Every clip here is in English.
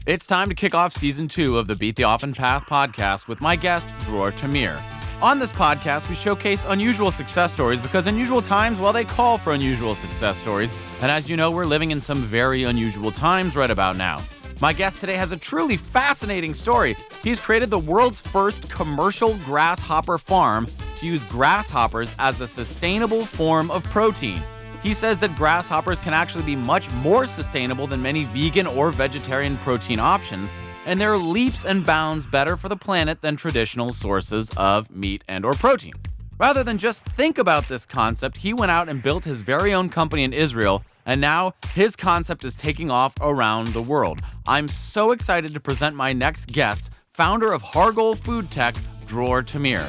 It's time to kick off Season 2 of the Beat the Often Path podcast with my guest, Dror Tamir. On this podcast, we showcase unusual success stories because unusual times, well, they call for unusual success stories. And as you know, we're living in some very unusual times right about now. My guest today has a truly fascinating story. He's created the world's first commercial grasshopper farm to use grasshoppers as a sustainable form of protein. He says that grasshoppers can actually be much more sustainable than many vegan or vegetarian protein options, and they're leaps and bounds better for the planet than traditional sources of meat and or protein. Rather than just think about this concept, he went out and built his very own company in Israel, and now his concept is taking off around the world. I'm so excited to present my next guest, founder of Hargol Food Tech, Dror Tamir.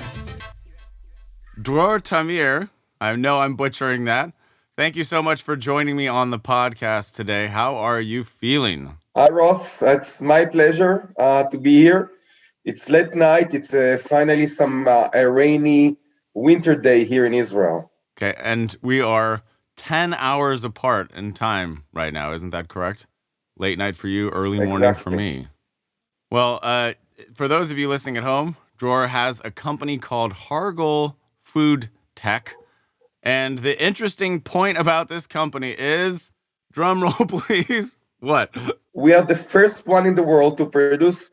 Dror Tamir, I know I'm butchering that. Thank you so much for joining me on the podcast today. How are you feeling? Hi, Ross. It's my pleasure to be here. It's late night. It's finally a rainy winter day here in Israel. Okay, and we are 10 hours apart in time right now. Isn't that correct? Late night for you, early morning for me. Well, for those of you listening at home, Dror has a company called Hargol Food Tech. And the interesting point about this company is, drum roll please, what? We are the first one in the world to produce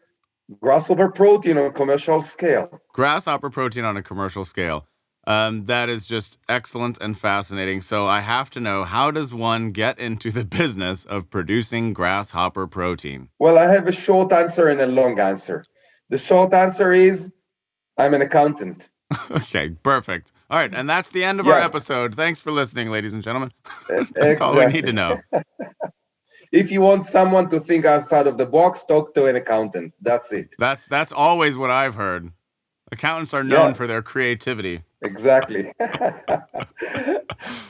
grasshopper protein on a commercial scale. Grasshopper protein on a commercial scale. That is just excellent and fascinating. So I have to know, how does one get into the business of producing grasshopper protein? Well, I have a short answer and a long answer. The short answer is, I'm an accountant. Okay, perfect. All right, and that's the end of our episode. Thanks for listening, ladies and gentlemen. That's all we need to know. If you want someone to think outside of the box, talk to an accountant. That's it. That's always what I've heard. Accountants are known for their creativity. Exactly.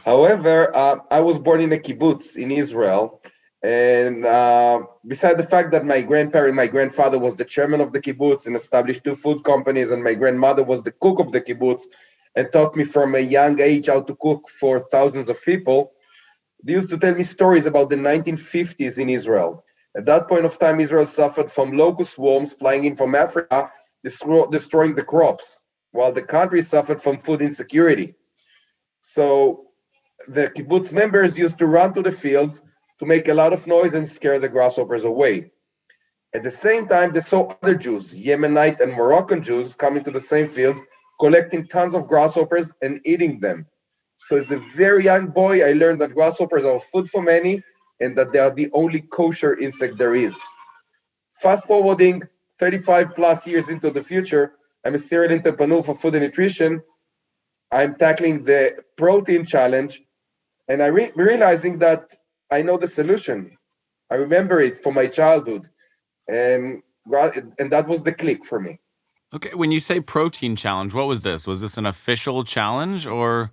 However, I was born in a kibbutz in Israel. And beside the fact that my grandfather was the chairman of the kibbutz and established 2 food companies, and my grandmother was the cook of the kibbutz and taught me from a young age how to cook for thousands of people, they used to tell me stories about the 1950s in Israel. At that point of time, Israel suffered from locust swarms flying in from Africa, destroying the crops, while the country suffered from food insecurity. So the kibbutz members used to run to the fields to make a lot of noise and scare the grasshoppers away. At the same time, they saw other Jews, Yemenite and Moroccan Jews, coming to the same fields, collecting tons of grasshoppers and eating them. So as a very young boy, I learned that grasshoppers are food for many and that they are the only kosher insect there is. Fast forwarding 35 plus years into the future, I'm a serial entrepreneur for food and nutrition. I'm tackling the protein challenge, and I'm realizing that I know the solution. I remember it from my childhood, and that was the click for me. Okay, when you say protein challenge, what was this? Was this an official challenge or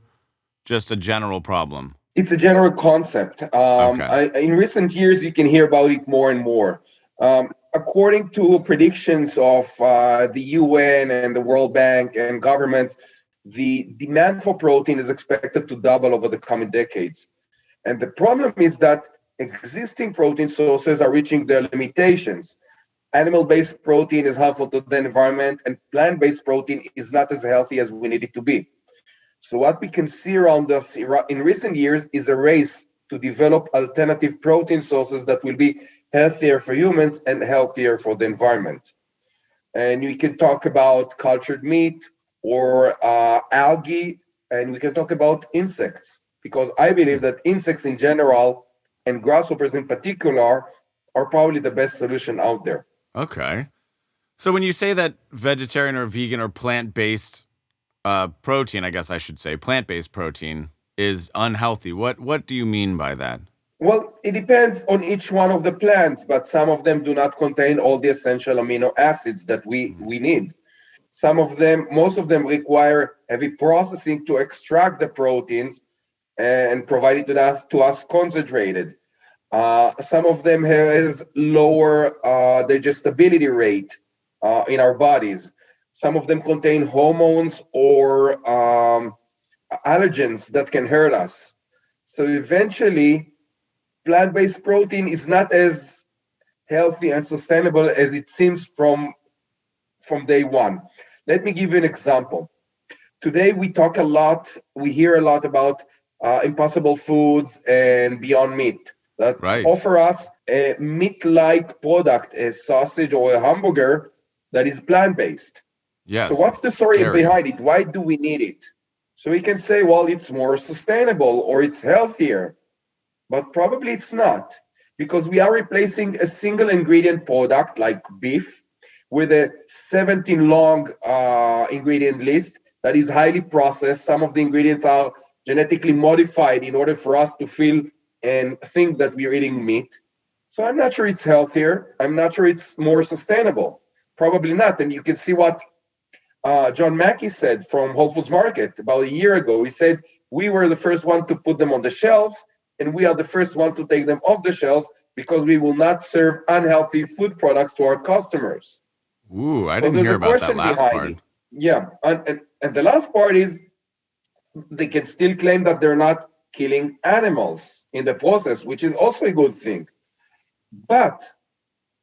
just a general problem? It's a general concept. In recent years, you can hear about it more and more. According to predictions of the UN and the World Bank and governments, the demand for protein is expected to double over the coming decades. And the problem is that existing protein sources are reaching their limitations. Animal-based protein is harmful to the environment, and plant-based protein is not as healthy as we need it to be. So what we can see around us in recent years is a race to develop alternative protein sources that will be healthier for humans and healthier for the environment. And we can talk about cultured meat or algae, and we can talk about insects, because I believe that insects in general and grasshoppers in particular are probably the best solution out there. Okay. So when you say that vegetarian or vegan or plant-based protein, I guess I should say, plant-based protein is unhealthy, what do you mean by that? Well, it depends on each one of the plants, but some of them do not contain all the essential amino acids that we need. Most of them require heavy processing to extract the proteins and provide it to us concentrated. Some of them has lower digestibility rate in our bodies. Some of them contain hormones or allergens that can hurt us. So eventually, plant-based protein is not as healthy and sustainable as it seems from day one. Let me give you an example. Today we hear a lot about impossible foods and Beyond Meat that Right. offer us a meat-like product, a sausage or a hamburger that is plant-based. So Yes, what's it's the story scary. behind it? Why do we need it? So we can say, well, it's more sustainable or it's healthier, but probably it's not, because we are replacing a single ingredient product like beef with a 17 long ingredient list that is highly processed. Some of the ingredients are genetically modified in order for us to feel and think that we're eating meat. So I'm not sure it's healthier. I'm not sure it's more sustainable. Probably not. And you can see what John Mackey said from Whole Foods Market about a year ago. He said, we were the first one to put them on the shelves, and we are the first one to take them off the shelves because we will not serve unhealthy food products to our customers. Ooh, I So didn't there's hear a about that question last behind part. it. Yeah. And the last part is they can still claim that they're not killing animals in the process, which is also a good thing. But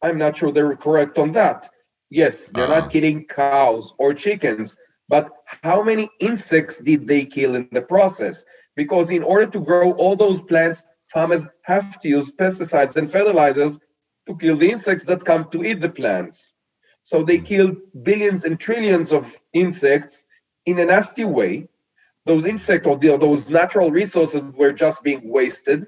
I'm not sure they're correct on that. Yes, they're not Uh-oh. killing cows or chickens, but how many insects did they kill in the process? Because in order to grow all those plants, farmers have to use pesticides and fertilizers to kill the insects that come to eat the plants. So they Mm, killed billions and trillions of insects in a nasty way. Those insects or those natural resources were just being wasted.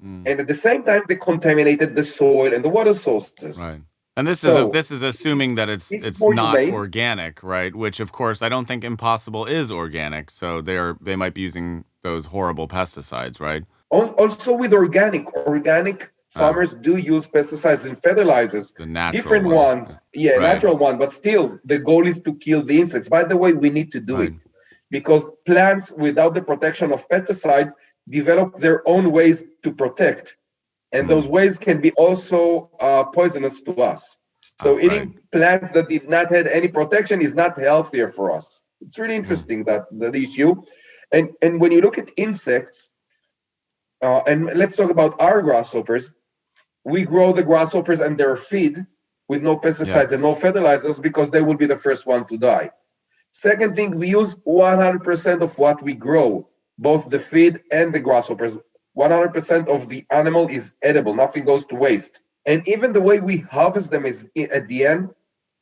mm, And at the same time, they contaminated the soil and the water sources. right. And So this is assuming that it's it's more not humane. organic, right? Which of course I don't think Impossible is organic, so they might be using those horrible pesticides, right? Also with organic Oh, farmers do use pesticides and fertilizers, just the natural different one. Yeah. ones. Yeah, Right. natural one, but still the goal is to kill the insects. By the way, we need to do Right. it because plants without the protection of pesticides develop their own ways to protect. And those Mm. ways can be also poisonous to us. So Oh, right. eating plants that did not have any protection is not healthier for us. It's really Mm. interesting that issue. And when you look at insects, and let's talk about our grasshoppers. We grow the grasshoppers and their feed with no Yeah. pesticides and no fertilizers because they will be the first one to die. Second thing, we use 100% of what we grow, both the feed and the grasshoppers. 100% of the animal is edible, nothing goes to waste. And even the way we harvest them is at the end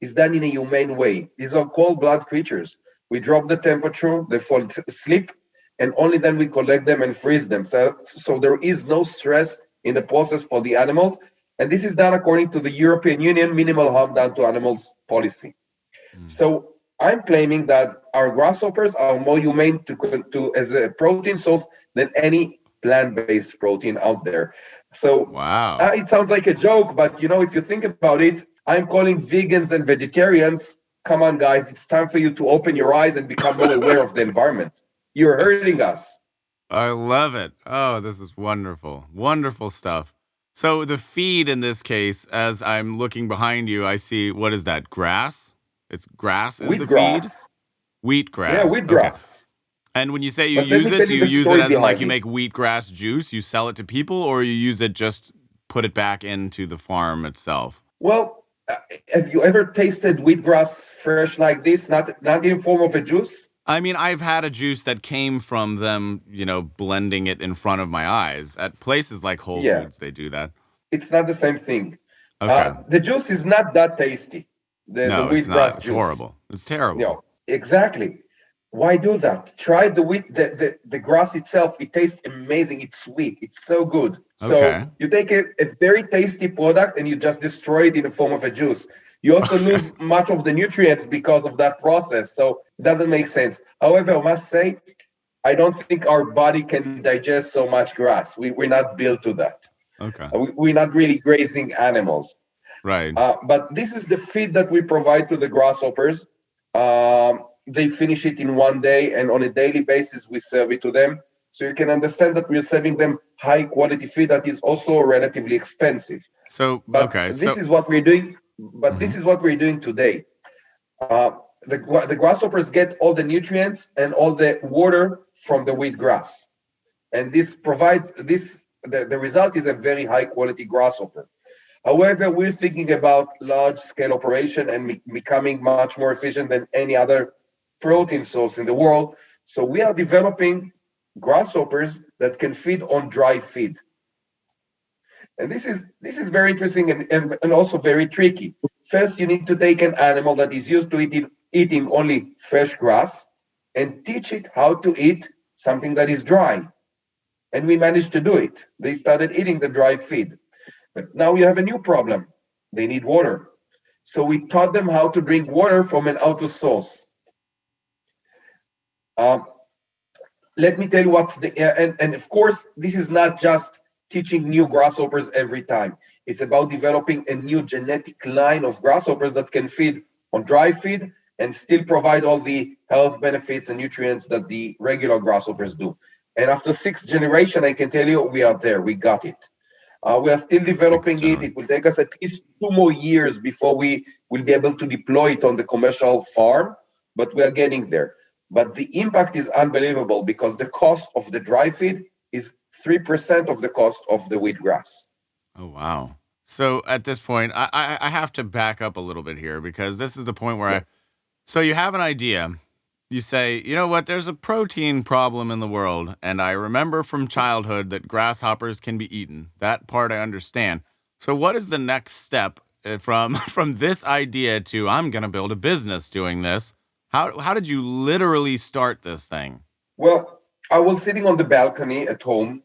is done in a humane way. These are cold blood creatures. We drop the temperature, they fall asleep, and only then we collect them and freeze them. So there is no stress in the process for the animals. And this is done according to the European Union minimal harm done to animals policy. Mm. So I'm claiming that our grasshoppers are more humane to as a protein source than any plant-based protein out there. So Wow. it sounds like a joke, but if you think about it, I'm calling vegans and vegetarians. Come on, guys, it's time for you to open your eyes and become more aware of the environment. You're hurting us. I love it. Oh, this is wonderful. Wonderful stuff. So the feed in this case, as I'm looking behind you, I see what is that? Grass? It's grass is the feed? Wheatgrass. Yeah, Wheatgrass. Okay. wheatgrass. And when you say you But let use me it, tell do you you the use it story as in like behind you make it. wheatgrass juice, you sell it to people, or you use it just put it back into the farm itself? Well, have you ever tasted wheatgrass fresh like this, not in form of a juice? I mean, I've had a juice that came from them, blending it in front of my eyes. At places like Whole Yeah, Foods, they do that. it's not the same thing. Okay. The juice is not that tasty. The No, it's not. wheatgrass It's juice. horrible. It's terrible. Exactly. Why do that? Try the wheat, the grass itself. It tastes amazing. It's sweet. It's so good. So Okay. you take a very tasty product and you just destroy it in the form of a juice. You also Okay. lose much of the nutrients because of that process. So it doesn't make sense. However, I must say, I don't think our body can digest so much grass. We're not built to that. Okay. We're not really grazing animals. Right. But this is the feed that we provide to the grasshoppers. They finish it in one day, and on a daily basis, we serve it to them. So you can understand that we're serving them high quality feed that is also relatively expensive. So, But okay. this So, is what we're doing. But this mhm. is what we're doing today. The grasshoppers get all the nutrients and all the water from the wheat grass, and this provides this. The result is a very high quality grasshopper. However, we're thinking about large scale operation and becoming much more efficient than any other protein source in the world. So we are developing grasshoppers that can feed on dry feed. And this is very interesting and also very tricky. First, you need to take an animal that is used to eating only fresh grass and teach it how to eat something that is dry. And we managed to do it. They started eating the dry feed. But now you have a new problem. They need water. So we taught them how to drink water from an outer source. Um, Let me tell you what's the and of course this is not just teaching new grasshoppers every time. It's about developing a new genetic line of grasshoppers that can feed on dry feed and still provide all the health benefits and nutrients that the regular grasshoppers do. And after 6th generation, I can tell you we are there. We got it. We are still Sixth developing it. generation. It will take us at least 2 more years before we will be able to deploy it on the commercial farm, but we are getting there. But the impact is unbelievable because the cost of the dry feed is 3% of the cost of the wheatgrass. Oh, wow. So at this point, I have to back up a little bit here because this is the point where Yeah. so you have an idea. You say, you know what, there's a protein problem in the world. And I remember from childhood that grasshoppers can be eaten. That part I understand. So what is the next step from from this idea to I'm going to build a business doing this? How did you literally start this thing? Well, I was sitting on the balcony at home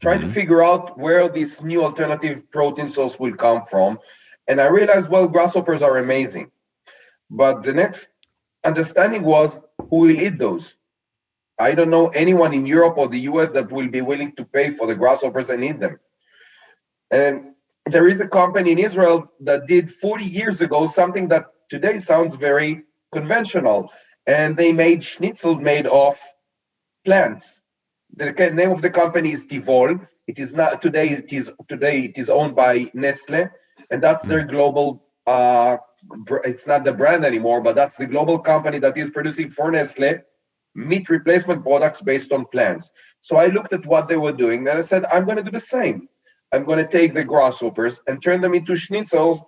trying to Hmm. figure out where this new alternative protein source will come from. And I realized, well, grasshoppers are amazing. But the next understanding was who will eat those? I don't know anyone in Europe or the US that will be willing to pay for the grasshoppers and eat them. And there is a company in Israel that did 40 years ago something that today sounds very conventional. And they made schnitzel made of plants. The name of the company is Tivol. It is not today. It is owned by Nestle, and that's their global. It's not the brand anymore, but that's the global company that is producing for Nestle meat replacement products based on plants. So I looked at what they were doing, and I said, I'm going to do the same. I'm going to take the grasshoppers and turn them into schnitzels,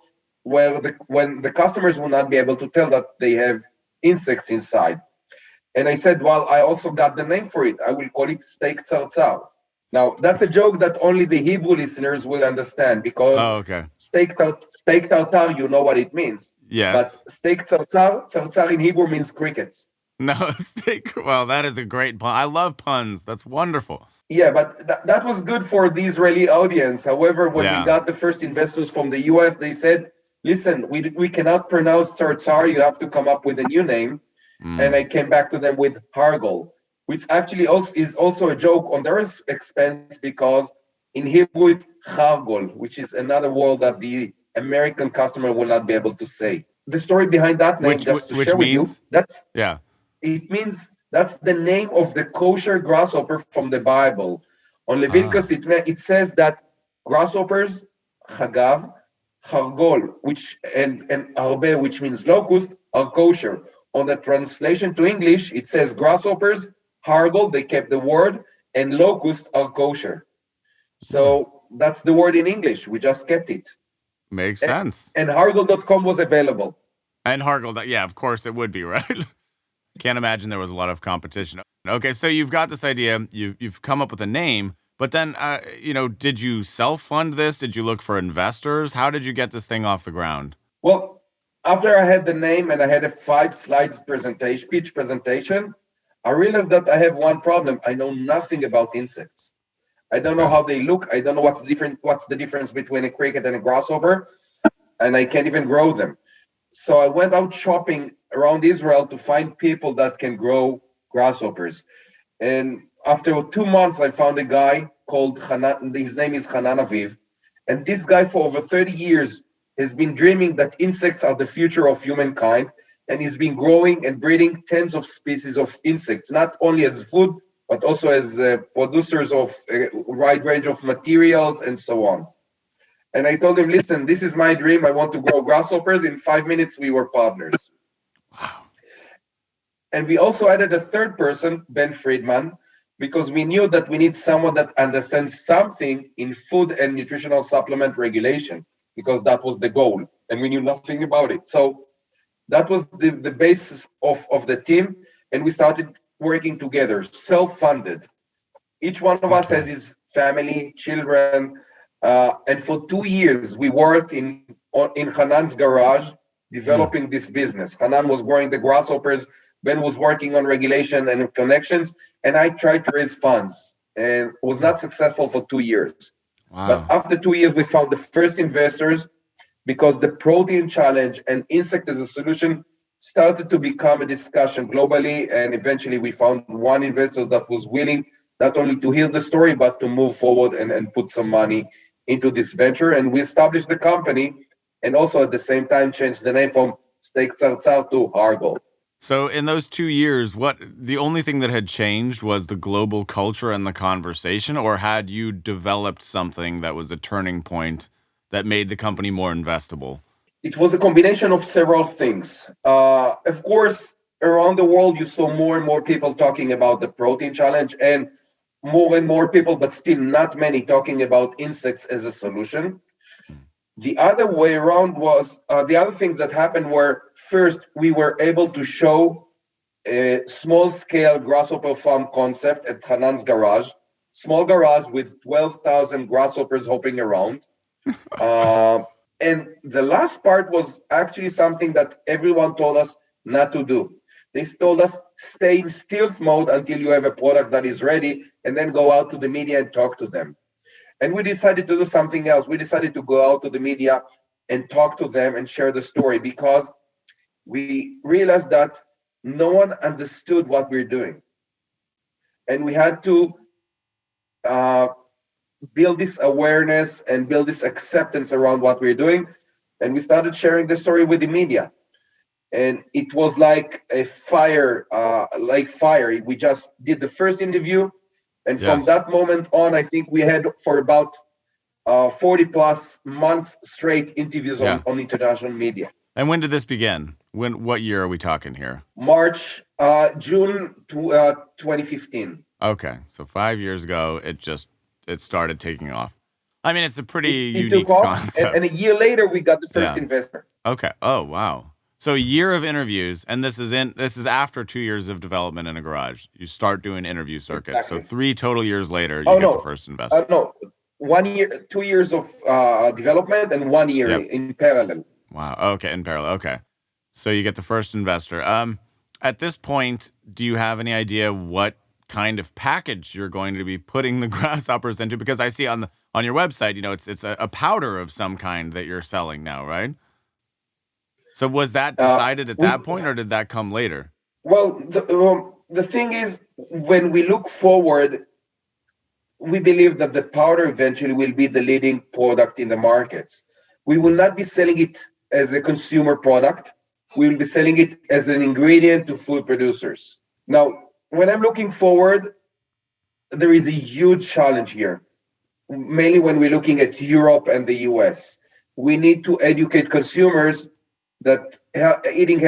where when the customers will not be able to tell that they have insects inside. And I said, well, I also got the name for it. I will call it steak tzartzar. Now, that's a joke that only the Hebrew listeners will understand because Oh, okay. steak tartar, you know what it means. But Yes. steak tzartzar in Hebrew means crickets. No, steak. Well, that is a great pun. I love puns. That's wonderful. Yeah, but that was good for the Israeli audience. However, when we Yeah. got the first investors from the US, they said, listen, we cannot pronounce tzartzar. You have to come up with a new name. And Mm. I came back to them with Hargol, which actually also is also a joke on their expense because in Hebrew it's Hargol, which is another word that the American customer will not be able to say. The story behind that name, just to Which share with you, means that's yeah. it means that's the name of the kosher grasshopper from the Bible. On Leviticus, Ah. it says that grasshoppers, Chagav, Hargol, and Arbe, which means locust, are kosher. On the translation to English, it says grasshoppers, Hargol, they kept the word, and locust are kosher. Hmm. So that's the word in English. We just kept it. Makes And, sense. and Hargol.com was available. And Hargle, yeah, of course it would be, right? Can't imagine there was a lot of competition. Okay, so you've got this idea, you've come up with a name, but then did you self-fund this? Did you look for investors? How did you get this thing off the ground? Well, after I had the name and I had a 5 slides presentation, pitch presentation, I realized that I have one problem. I know nothing about insects. I don't know Okay. how they look. I don't know what's the difference between a cricket and a grasshopper, and I can't even grow them. So I went out shopping around Israel to find people that can grow grasshoppers. And after 2 months, I found a guy called Hanan. His name is Hanan Aviv. And this guy, for over 30 years, has been dreaming that insects are the future of humankind. And he's been growing and breeding tens of species of insects, not only as food, but also as producers of a wide range of materials and so on. And I told him, listen, this is my dream. I want to grow grasshoppers. In 5 minutes, we were partners. Wow. And we also added a third person, Ben Friedman, because we knew that we need someone that understands something in food and nutritional supplement regulation. because that was the goal, and we knew nothing about it. So that was the basis of the team, and we started working together, self-funded. Each one of us has his family, children, and for 2 years we worked in Hanan's garage developing this business. Hanan was growing the grasshoppers, Ben was working on regulation and connections, and I tried to raise funds and was not successful for 2 years. But Wow. after 2 years, we found the first investors because the protein challenge and insect as a solution started to become a discussion globally. And eventually we found one investor that was willing not only to hear the story, but to move forward and put some money into this venture. And we established the company and also at the same time changed the name from Steak Tzartzar to Hargo. So in those 2 years, what the only thing that had changed was the global culture and the conversation, or had you developed something that was a turning point that made the company more investable? It was a combination of several things. Of course, around the world, you saw more and more people talking about the protein challenge, and more people, but still not many, talking about insects as a solution. The other way around was the other things that happened were first, we were able to show a small scale grasshopper farm concept at Hanan's garage, small garage with 12,000 grasshoppers hopping around. And the last part was actually something that everyone told us not to do. They told us stay in stealth mode until you have a product that is ready and then go out to the media and talk to them. And we decided to do something else. We decided to go out to the media and talk to them and share the story because we realized that no one understood what we're doing. And we had to build this awareness and build this acceptance around what we're doing. And we started sharing the story with the media. And it was like a fire, We just did the first interview. And from that moment on, I think we had for about 40 plus month straight interviews on international media. And when did this begin? What year are we talking here? June 2015. Okay, so 5 years ago, it started taking off. I mean, it's a pretty unique concept. And a year later, we got the first investor. Okay. Oh, wow. So a year of interviews, and this is after 2 years of development in a garage. You start doing interview circuit. Exactly. So 3 total years later, you get the first investor. No, 1 year, 2 years of development, and 1 year in parallel. Wow. Okay, in parallel. Okay, so you get the first investor. At this point, do you have any idea what kind of package you're going to be putting the grasshoppers into? Because I see on your website, it's a powder of some kind that you're selling now, right? So was that decided at that point, or did that come later? Well, the thing is, when we look forward, we believe that the powder eventually will be the leading product in the markets. We will not be selling it as a consumer product. We will be selling it as an ingredient to food producers. Now, when I'm looking forward, there is a huge challenge here, mainly when we're looking at Europe and the US. We need to educate consumers that eating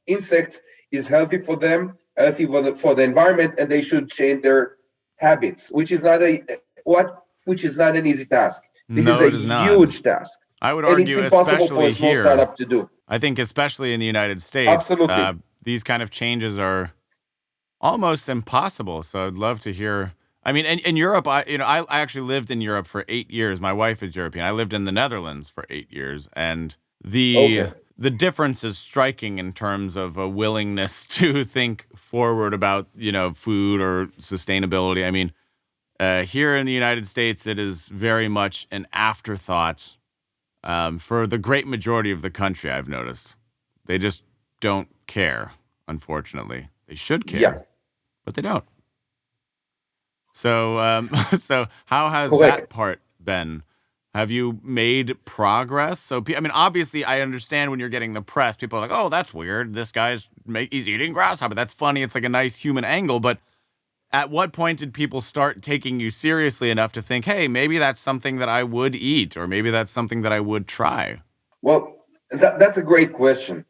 insects is healthy for them, healthy for the environment, and they should change their habits, which is not an easy task. This is a huge task. I would argue, and it's impossible especially for a small here, startup to do. I think especially in the United States, Absolutely. These kind of changes are almost impossible. So I'd love to hear. I mean, in Europe, I actually lived in Europe for 8 years. My wife is European. I lived in the Netherlands for 8 years, and the difference is striking in terms of a willingness to think forward about food or sustainability. I mean, here in the United States, it is very much an afterthought for the great majority of the country. I've noticed they just don't care. Unfortunately, they should care, but they don't. So, so how has that part been? Have you made progress? So, I mean, obviously, I understand when you're getting the press, people are like, "Oh, that's weird. This he's eating grasshopper. That's funny. It's like a nice human angle." But at what point did people start taking you seriously enough to think, "Hey, maybe that's something that I would eat, or maybe that's something that I would try"? Well, that's a great question.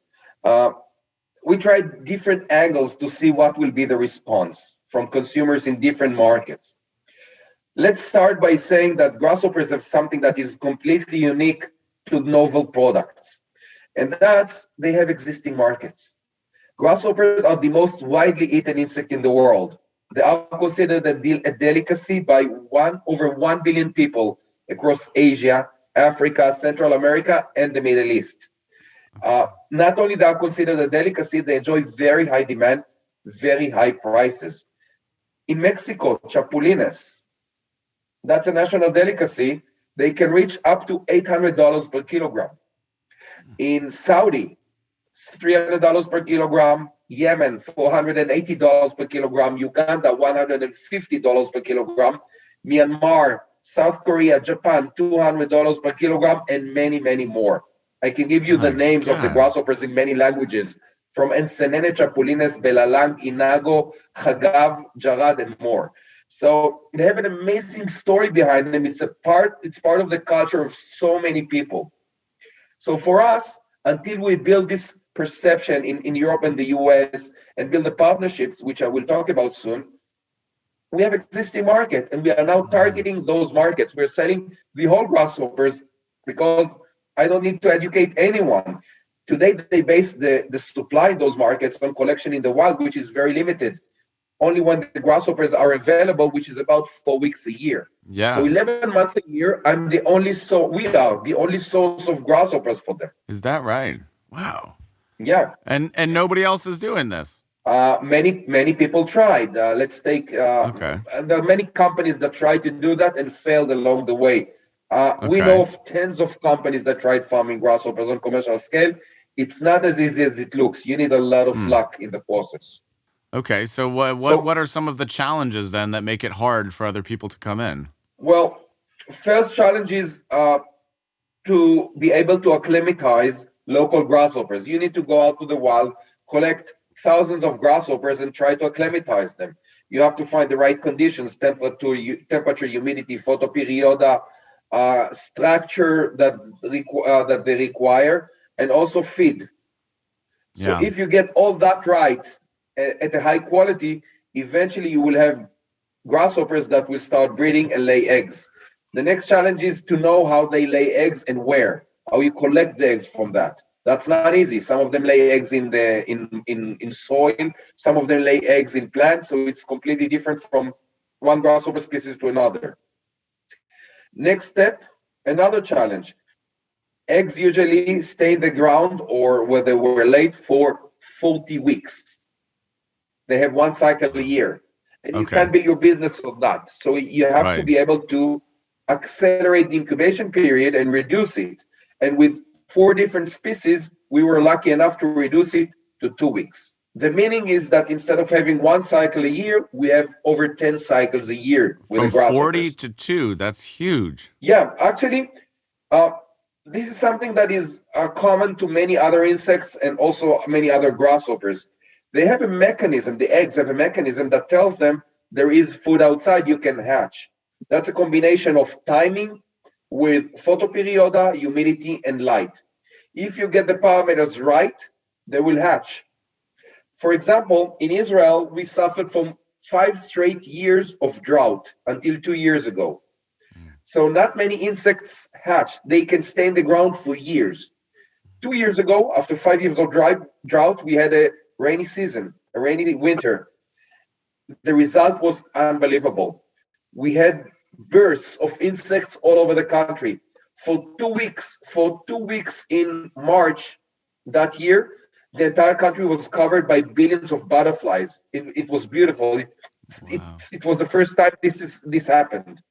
We tried different angles to see what will be the response from consumers in different markets. Let's start by saying that grasshoppers have something that is completely unique to novel products. And that's, they have existing markets. Grasshoppers are the most widely eaten insect in the world. They are considered a delicacy by over 1 billion people across Asia, Africa, Central America, and the Middle East. Not only they are considered a delicacy, they enjoy very high demand, very high prices. In Mexico, chapulines, that's a national delicacy. They can reach up to $800 per kilogram. In Saudi, $300 per kilogram. Yemen, $480 per kilogram. Uganda, $150 per kilogram. Myanmar, South Korea, Japan, $200 per kilogram, and many, many more. I can give you the names of the grasshoppers in many languages, from Ensenene, Chapulines, Belalang, Inago, Hagav, Jarad, and more. So they have an amazing story behind them. It's part of the culture of so many people. So for us, until we build this perception in Europe and the US and build the partnerships, which I will talk about soon, we have existing market, and we are now targeting those markets. We're selling the whole grasshoppers because I don't need to educate anyone. Today, they base the supply in those markets on collection in the wild, which is very limited. Only when the grasshoppers are available, which is about 4 weeks a year. Yeah. So 11 months a year, we are the only source of grasshoppers for them. Is that right? Wow. Yeah. And nobody else is doing this. Many people tried. Let's take. Okay. There are many companies that tried to do that and failed along the way. We know of tens of companies that tried farming grasshoppers on commercial scale. It's not as easy as it looks. You need a lot of luck in the process. Okay, so what are some of the challenges then that make it hard for other people to come in? Well, first challenge is to be able to acclimatize local grasshoppers. You need to go out to the wild, collect thousands of grasshoppers, and try to acclimatize them. You have to find the right conditions: temperature, humidity, photoperiod, structure that they require, and also feed. So if you get all that right at a high quality, eventually you will have grasshoppers that will start breeding and lay eggs. The next challenge is to know how they lay eggs and where, how you collect the eggs from that. That's not easy. Some of them lay eggs in soil, some of them lay eggs in plants, so it's completely different from one grasshopper species to another. Next step, another challenge. Eggs usually stay in the ground or where they were laid for 40 weeks. They have one cycle a year, and you can't build your business on that. So you have to be able to accelerate the incubation period and reduce it. And with 4 different species, we were lucky enough to reduce it to 2 weeks. The meaning is that instead of having one cycle a year, we have over 10 cycles a year with the grasshoppers. From 40 to 2, that's huge. Yeah, actually, this is something that is common to many other insects and also many other grasshoppers. They have a mechanism, the eggs have a mechanism that tells them there is food outside you can hatch. That's a combination of timing with photoperiod, humidity, and light. If you get the parameters right, they will hatch. For example, in Israel, we suffered from 5 straight years of drought until 2 years ago. So not many insects hatch. They can stay in the ground for years. 2 years ago, after 5 years of drought, we had a rainy season, a rainy winter. The result was unbelievable. We had bursts of insects all over the country. For 2 weeks in March that year, the entire country was covered by billions of butterflies. It was beautiful. It was the first time this happened.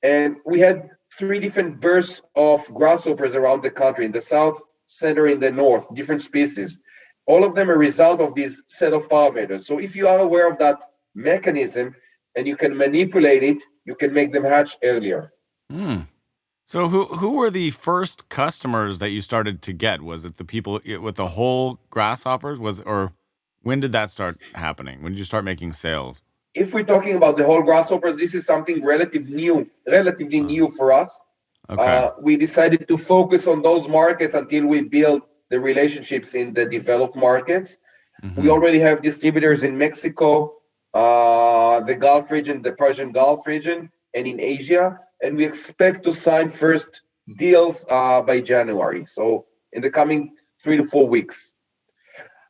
And we had 3 different bursts of grasshoppers around the country, in the south, center, in the north, different species. All of them a result of this set of parameters. So if you are aware of that mechanism and you can manipulate it, you can make them hatch earlier. So who were the first customers that you started to get? Was it the people with the whole grasshoppers? Or when did that start happening? When did you start making sales? If we're talking about the whole grasshoppers, this is something relatively new for us. We decided to focus on those markets until we build the relationships in the developed markets. We already have distributors in Mexico, the Gulf region, the Persian Gulf region, and in Asia. And we expect to sign first deals by January. So in the coming 3 to 4 weeks.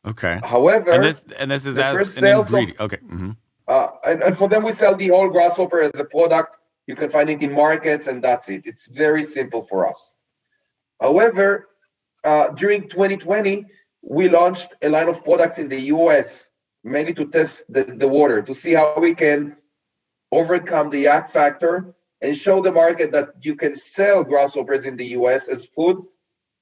Okay. And However, this is the as first an sales of ingredient. Okay. Mm-hmm. and for them we sell the whole grasshopper as a product. You can find it in markets, and that's it. It's very simple for us. However, during 2020, we launched a line of products in the US, mainly to test the water, to see how we can overcome the yak factor and show the market that you can sell grasshoppers in the US as food,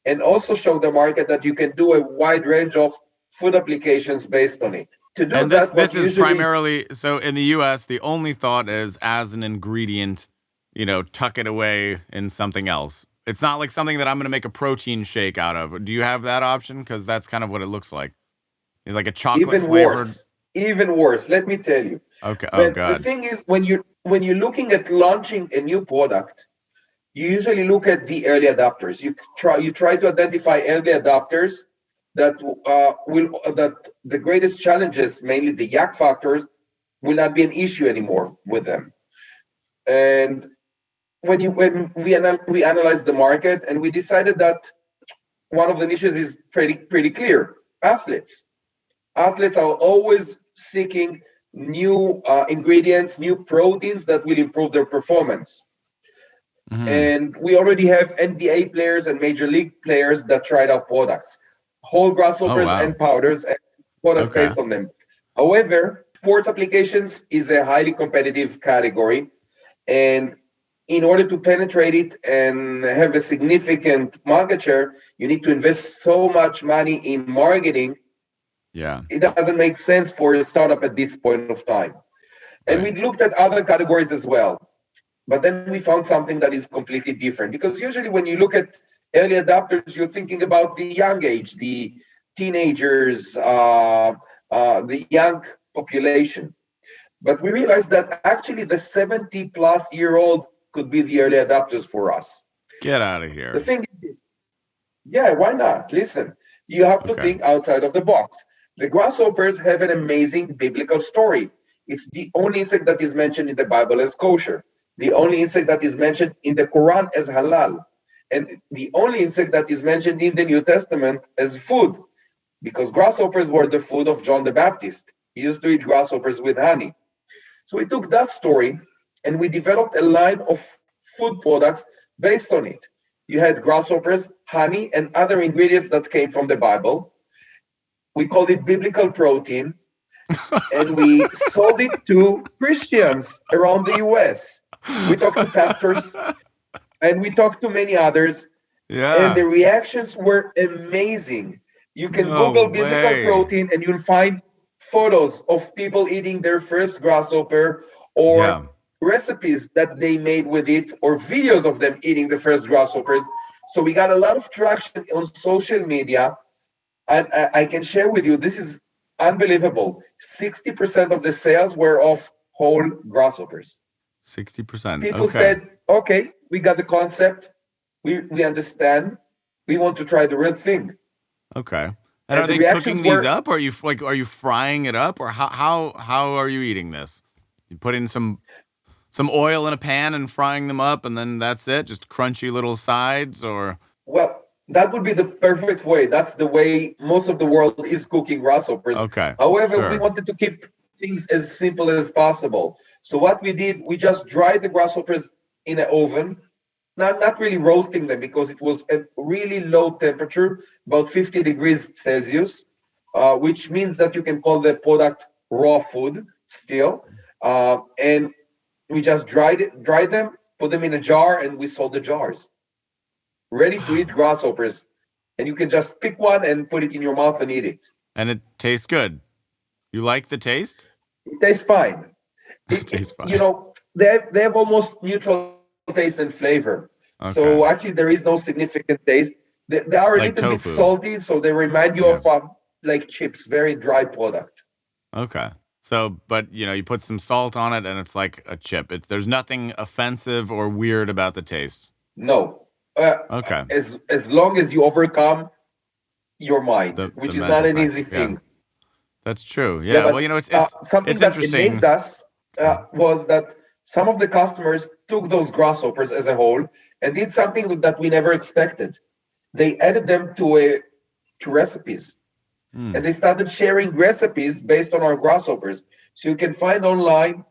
and also show the market that you can do a wide range of food applications based on it. To do And that, this what is usually primarily so in the U.S. The only thought is as an ingredient, tuck it away in something else. It's not like something that I'm going to make a protein shake out of. Do you have that option? Because that's kind of what it looks like. It's like a chocolate even flavored. worse, even worse. Let me tell you. Okay. Oh When the God. thing is, when you're looking at launching a new product, you usually look at the early adopters. You try to identify early adopters that that the greatest challenges, mainly the yak factors, will not be an issue anymore with them. And when we analyzed the market, and we decided that one of the niches is pretty clear: athletes. Athletes are always seeking new ingredients, new proteins that will improve their performance. Hmm. And we already have NBA players and major league players that tried our products, whole Oh grasshoppers wow. and powders and products Okay. based on them. However, sports applications is a highly competitive category, and in order to penetrate it and have a significant market share, you need to invest so much money in marketing. Yeah. It doesn't make sense for a startup at this point of time. And we Right. looked at other categories as well. But then we found something that is completely different. Because usually when you look at early adopters, you're thinking about the young age, the teenagers, the young population. But we realized that actually the 70 plus year old could be the early adopters for us. Get out of The here. thing is, yeah, why not? Listen, you have to Okay. think outside of the box. The grasshoppers have an amazing biblical story. It's the only insect that is mentioned in the Bible as kosher, the only insect that is mentioned in the Quran as halal, and the only insect that is mentioned in the New Testament as food, because grasshoppers were the food of John the Baptist. He used to eat grasshoppers with honey. So we took that story and we developed a line of food products based on it. You had grasshoppers, honey, and other ingredients that came from the Bible. We called it biblical protein, and we sold it to Christians around the US. We talked to pastors and we talked to many others, and Yeah. the reactions were amazing. You can No Google biblical way. protein and you'll find photos of people eating their first grasshopper, Yeah. or recipes that they made with it, or videos of them eating the first grasshoppers. So we got a lot of traction on social media, and I can share with you, this is unbelievable. 60% of the sales were of whole grasshoppers. 60%. People Okay. said, okay, we got the concept, we understand, we want to try the real thing. Okay. And And are the they reactions cooking these were, up? Or are you frying it up, or how are you eating this? You put in some oil in a pan and frying them up, and then that's it? Just crunchy little sides, or well, that would be the perfect way. That's the way most of the world is cooking grasshoppers. okay. However, we Sure. wanted to keep things as simple as possible. So what we did, we just dried the grasshoppers in an oven, not really roasting them, because it was at really low temperature, about 50 degrees Celsius, which means that you can call the product raw food still. And we just dried them, put them in a jar, and we sold the jars, ready to eat Wow. grasshoppers. And you can just pick one and put it in your mouth and eat it. And it tastes good. You like the taste? It tastes fine. It tastes You fine. know, they have almost neutral taste and flavor. So Okay. actually, there is no significant taste. They are a Like little bit tofu. salty, so they remind you Yeah. of like chips, very dry product. Okay. So, but you put some salt on it and it's like a chip. There's nothing offensive or weird about the taste. No, uh, Okay. as long as you overcome your mind, The which is not mental an factor. easy Yeah. thing. That's true. Yeah, Yeah. Well, but it's something that interesting. amazed us Yeah. was that some of the customers took those grasshoppers as a whole, and did something that we never expected. They added them to recipes, and they started sharing recipes based on our grasshoppers. So you can find online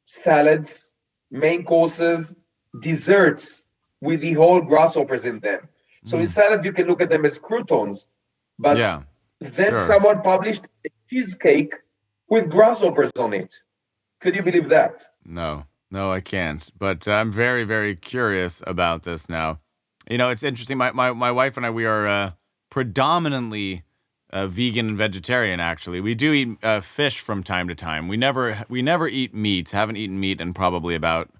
salads, main courses, desserts with the whole grasshoppers in them. So in salads, you can look at them as croutons, but Yeah. then Sure. someone published a cheesecake with grasshoppers on it. Could you believe that? No, I can't. But I'm very, very curious about this now. You know, it's interesting. My wife and I, we are predominantly vegan and vegetarian. Actually, we do eat fish from time to time. We never eat meat. Haven't eaten meat in probably about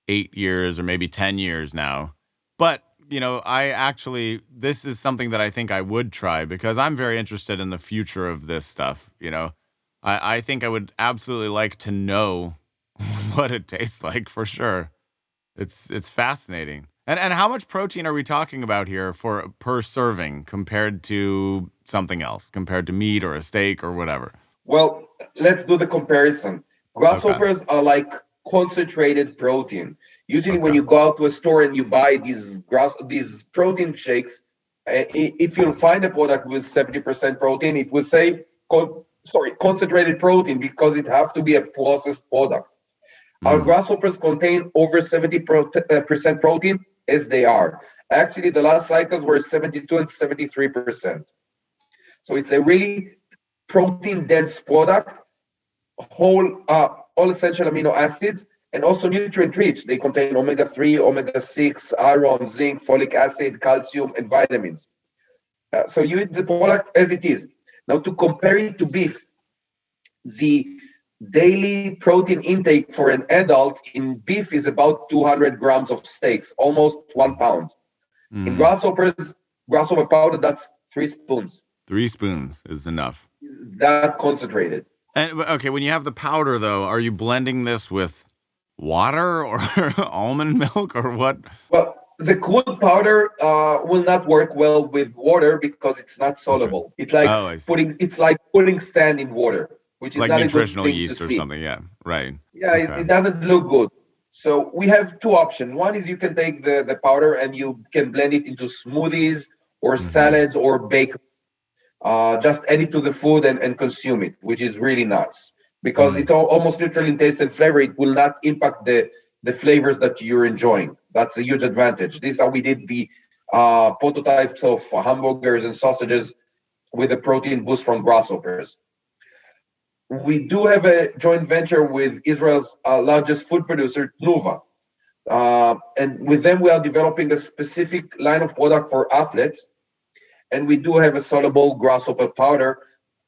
8 years or maybe 10 years now. But you know, this is something that I think I would try because I'm very interested in the future of this stuff. You know, I think I would absolutely like to know what it tastes like for sure. It's fascinating. And how much protein are we talking about here for per serving compared to something else, compared to meat or a steak or whatever? Well, let's do the comparison. Okay. Grasshoppers are like concentrated protein. Usually, when Okay. you go out to a store and you buy these protein shakes, if you'll find a product with 70% protein, it will say concentrated protein because it have to be a processed product. Our Mm. grasshoppers contain over 70% protein as they are. Actually, the last cycles were 72 and 73%. So it's a really protein dense product, all essential amino acids, and also nutrient rich. They contain omega-3, omega-6, iron, zinc, folic acid, calcium, and vitamins. So you eat the product as it is. Now, to compare it to beef, the daily protein intake for an adult in beef is about 200 grams of steaks, almost 1 pound. In Mm. grasshopper powder, that's 3 spoons. 3 spoons is enough. That concentrated. And okay, when you have the powder though, are you blending this with water or almond milk or what? Well, the crude powder will not work well with water because it's not Okay. soluble. Oh, I see. It's like putting sand in water, which is Like not a good nutritional thing to yeast or see. something. Yeah. Right. Yeah, Okay. it doesn't look good. So we have two options. One is you can take the powder and you can blend it into smoothies or Mm-hmm. salads or bake. Just add it to the food and consume it, which is really nice because Mm. it's almost neutral in taste and flavor. It will not impact the flavors that you're enjoying. That's a huge advantage. This is how we did the prototypes of hamburgers and sausages with a protein boost from grasshoppers. We do have a joint venture with Israel's largest food producer, Tnuva. And with them, we are developing a specific line of product for athletes. And we do have a soluble grasshopper powder,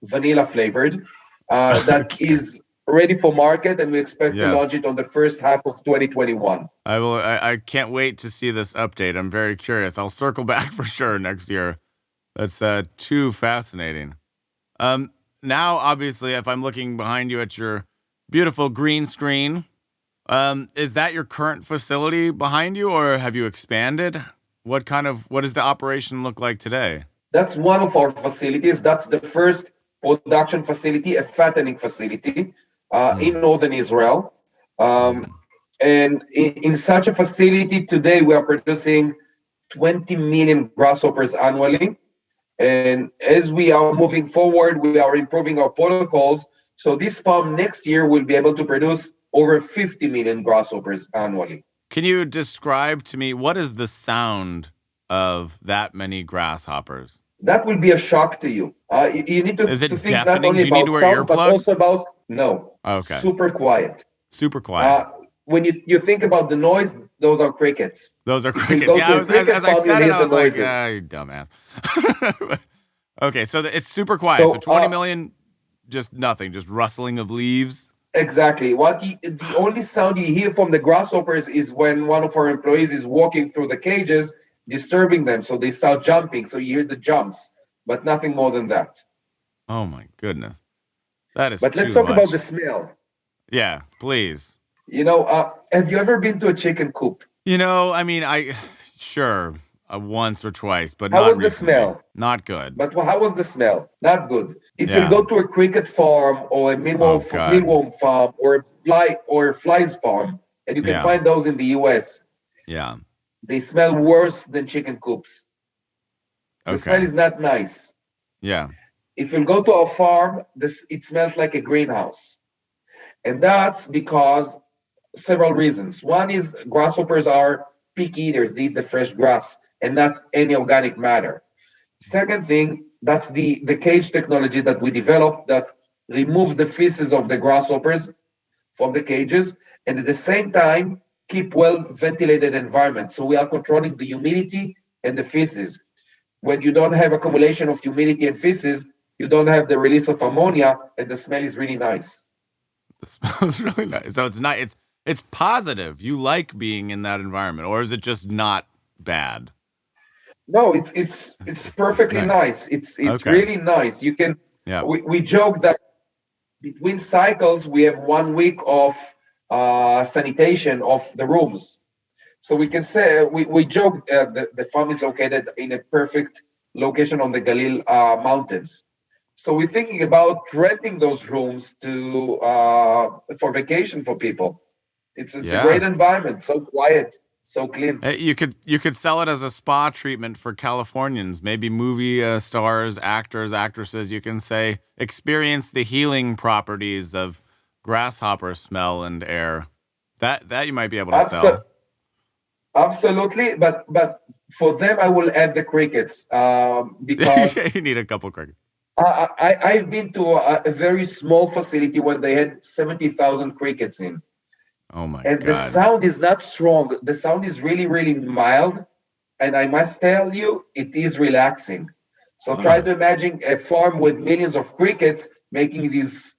vanilla flavored, that Okay. is ready for market. And we expect to Yes. launch it on the first half of 2021. I will. I can't wait to see this update. I'm very curious. I'll circle back for sure next year. That's too fascinating. Um, Now, obviously, if I'm looking behind you at your beautiful green screen, is that your current facility behind you, or have you expanded? What does the operation look like today? That's one of our facilities. That's the first production facility, a fattening facility in Mm, northern Israel. Um, mm. and in such a facility today, we are producing 20 million grasshoppers annually. And as we are moving forward, we are improving our protocols. So this farm next year will be able to produce over 50 million grasshoppers annually. Can you describe to me what is the sound of that many grasshoppers? That will be a shock to you. You need Is to it think not deafening? only Do you need to about wear sounds, but also earplugs? about no, Okay, super quiet. super quiet. Uh, when you think about the noise, those are crickets. Those are If you'll crickets. go Yeah, to I a was as cricket I farm, you'll said it, hear I the was like, noises. you dumbass. Okay, so it's super quiet. So So 20 million, just nothing, just rustling of leaves. exactly, the only sound you hear from the grasshoppers is when one of our employees is walking through the cages, disturbing them, so they start jumping. So you hear the jumps, but nothing more than that. Oh my goodness, that is But let's too talk about the much. smell. Yeah, please. Have you ever been to a chicken coop? I mean, sure, once or twice, but How not was the recently. smell? Not good. But how was the smell? Not good. If you Yeah. go to a cricket farm or a Oh God. mealworm farm or a flies farm, and you can Yeah. find those in the US, Yeah. They smell worse than chicken coops. The smell Okay. is not nice. Yeah. If you go to a farm, it smells like a greenhouse. And that's because several reasons. One is grasshoppers are picky eaters, they eat the fresh grass and not any organic matter. Second thing, that's the cage technology that we developed that removes the feces of the grasshoppers from the cages, and at the same time keep well ventilated environment. So we are controlling the humidity and the feces. When you don't have accumulation of humidity and feces, you don't have the release of ammonia, and the smell is really nice. The smell is really nice. So it's not. It's positive. You like being in that environment, or is it just not bad? No, it's It's perfectly nice. nice. It's Okay. really nice. You can Yeah. we joke that between cycles we have 1 week of sanitation of the rooms. So we can say we joke the farm is located in a perfect location on the Galil mountains. So we're thinking about renting those rooms to for vacation for people. It's a great Yeah. environment, so quiet, so clean. Hey, you could sell it as a spa treatment for Californians, maybe movie stars, actors, actresses. You can say experience the healing properties of grasshopper smell and air. That you might be able to Absolutely. sell. Absolutely, but for them, I will add the crickets because You need a couple crickets. I've been to a very small facility where they had 70,000 crickets in, Oh my and the God. sound is not strong. The sound is really, really mild, and I must tell you, it is relaxing. So try Huh. to imagine a farm with millions of crickets making these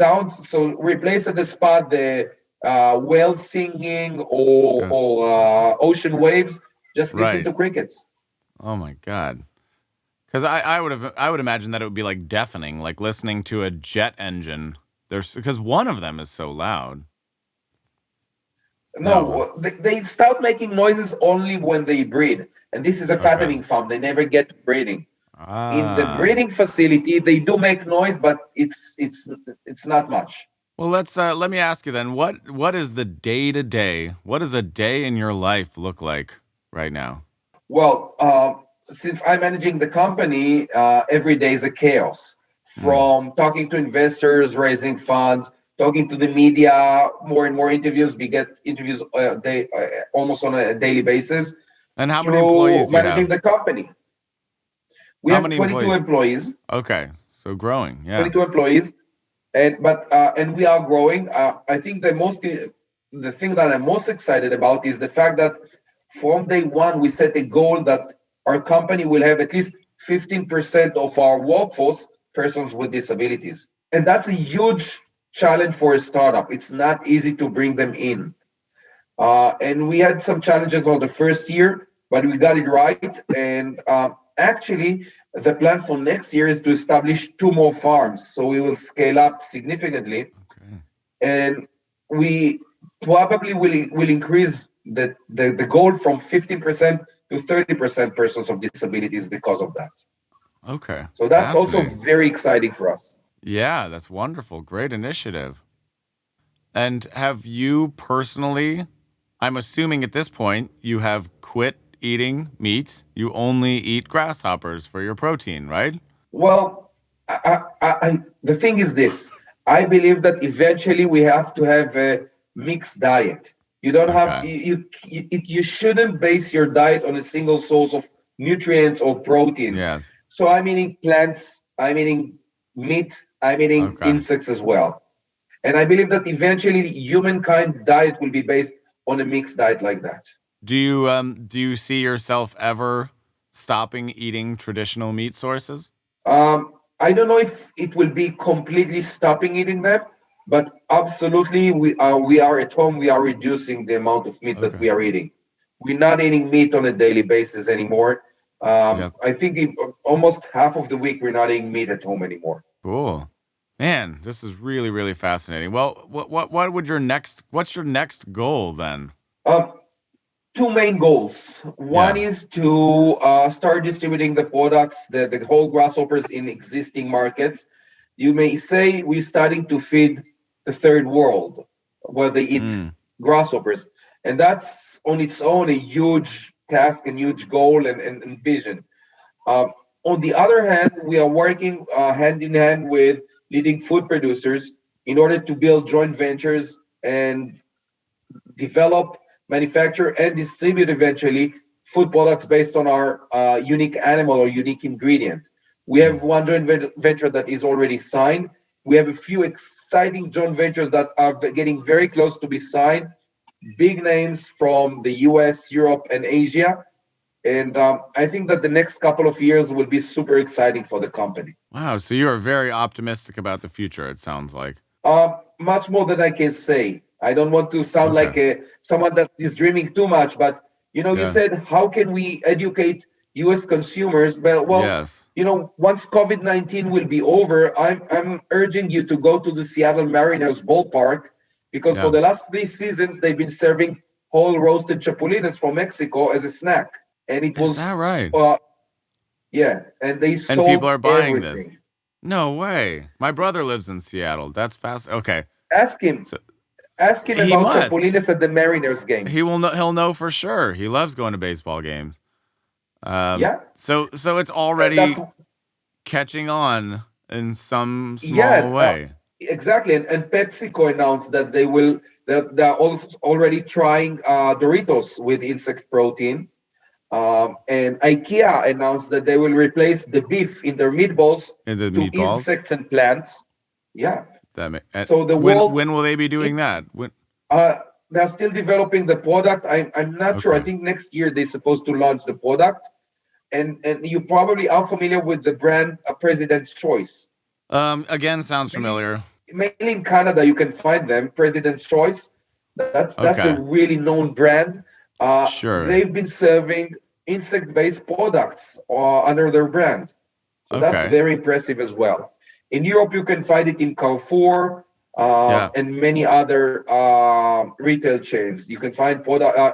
sounds. So replace at the spot the whales singing Yeah. or ocean waves. Just listen Right. to crickets. Oh my God. Because I would imagine that it would be like deafening, like listening to a jet engine. There's because one of them is so loud. No. No, they start making noises only when they breed, and this is a Okay. fattening farm. They never get to breeding. In the Ah. breeding facility, they do make noise, but it's not much. Well, let me ask you then. What is the day to day? What does a day in your life look like right now? Well, since I'm managing the company, every day is a chaos. Mm. From talking to investors, raising funds, talking to the media, more and more interviews. We get interviews almost on a daily basis And how many employees through do you managing have? the company. We How have many 22 employees? employees, Okay, so growing. Yeah. 22 employees, and we are growing. I think the thing that I'm most excited about is the fact that from day one we set a goal that our company will have at least 15% of our workforce persons with disabilities, and that's a huge challenge for a startup. It's not easy to bring them in, and we had some challenges on the first year, but we got it right. And actually, the plan for next year is to establish two more farms. So we will scale up significantly, Okay. and we probably will increase the goal from 15% to 30% persons of disabilities because of that. Okay. So that's also Fascinating. very exciting for us. Yeah, that's wonderful. Great initiative. And have you personally, I'm assuming at this point, you have quit eating meat. You only eat grasshoppers for your protein, right? Well, the thing is this. I believe that eventually we have to have a mixed diet. You don't have Okay. you shouldn't base your diet on a single source of nutrients or protein. Yes. So I'm eating plants, I'm eating meat, I'm eating Okay. insects as well. And I believe that eventually humankind diet will be based on a mixed diet like that. Do you see yourself ever stopping eating traditional meat sources? I don't know if it will be completely stopping eating them, but absolutely we are at home. We are reducing the amount of meat that Okay. we are eating. We're not eating meat on a daily basis anymore. Yep. I think almost half of the week we're not eating meat at home anymore. Cool. Man, this is really, really fascinating. Well, what's your next goal then? Um, Two main goals. One Yeah. is to start distributing the products, the whole grasshoppers in existing markets. You may say we're starting to feed the third world where they eat Mm. grasshoppers. And that's on its own a huge task and huge goal and vision. Um, on the other hand, we are working hand in hand with leading food producers in order to build joint ventures and develop, manufacture, and distribute eventually food products based on our unique animal or unique ingredient. We have one joint venture that is already signed. We have a few exciting joint ventures that are getting very close to be signed. Big names from the US, Europe, and Asia. And I think that the next couple of years will be super exciting for the company. Wow, so you are very optimistic about the future, it sounds like. Much more than I can say. I don't want to sound Okay. like someone that is dreaming too much, but you Yeah. said how can we educate U.S. consumers? Well, Yes. once COVID-19 will be over, I'm urging you to go to the Seattle Mariners ballpark because for Yeah. the last 3 seasons they've been serving whole roasted chapulines from Mexico as a snack, and it Is that was right? yeah, and they And people sold are buying this. everything. No way. My brother lives in Seattle. That's fast. Okay. Ask him, So ask him he about must. chapulines at the Mariners He games. will know, he'll know for sure. He loves going to baseball games. Yeah, So it's that's already catching on in some small yeah, way. exactly. And PepsiCo announced that that they're also already trying Doritos with insect protein. And IKEA announced that they will replace the beef in their meatballs In the to meatballs. insects and plants. Yeah. So the world, When will they be doing it, that? When? uh, they're still developing the product. I'm not sure. I Okay. think next year they're supposed to launch the product. And you probably are familiar with the brand President's Choice. Again, sounds Mainly, familiar. mainly in Canada, you can find them. President's Choice. That's a Okay. really known brand. Sure. They've been serving insect-based products under their brand, so that's Okay. very impressive as well. In Europe, you can find it in Carrefour Yeah. and many other retail chains. You can find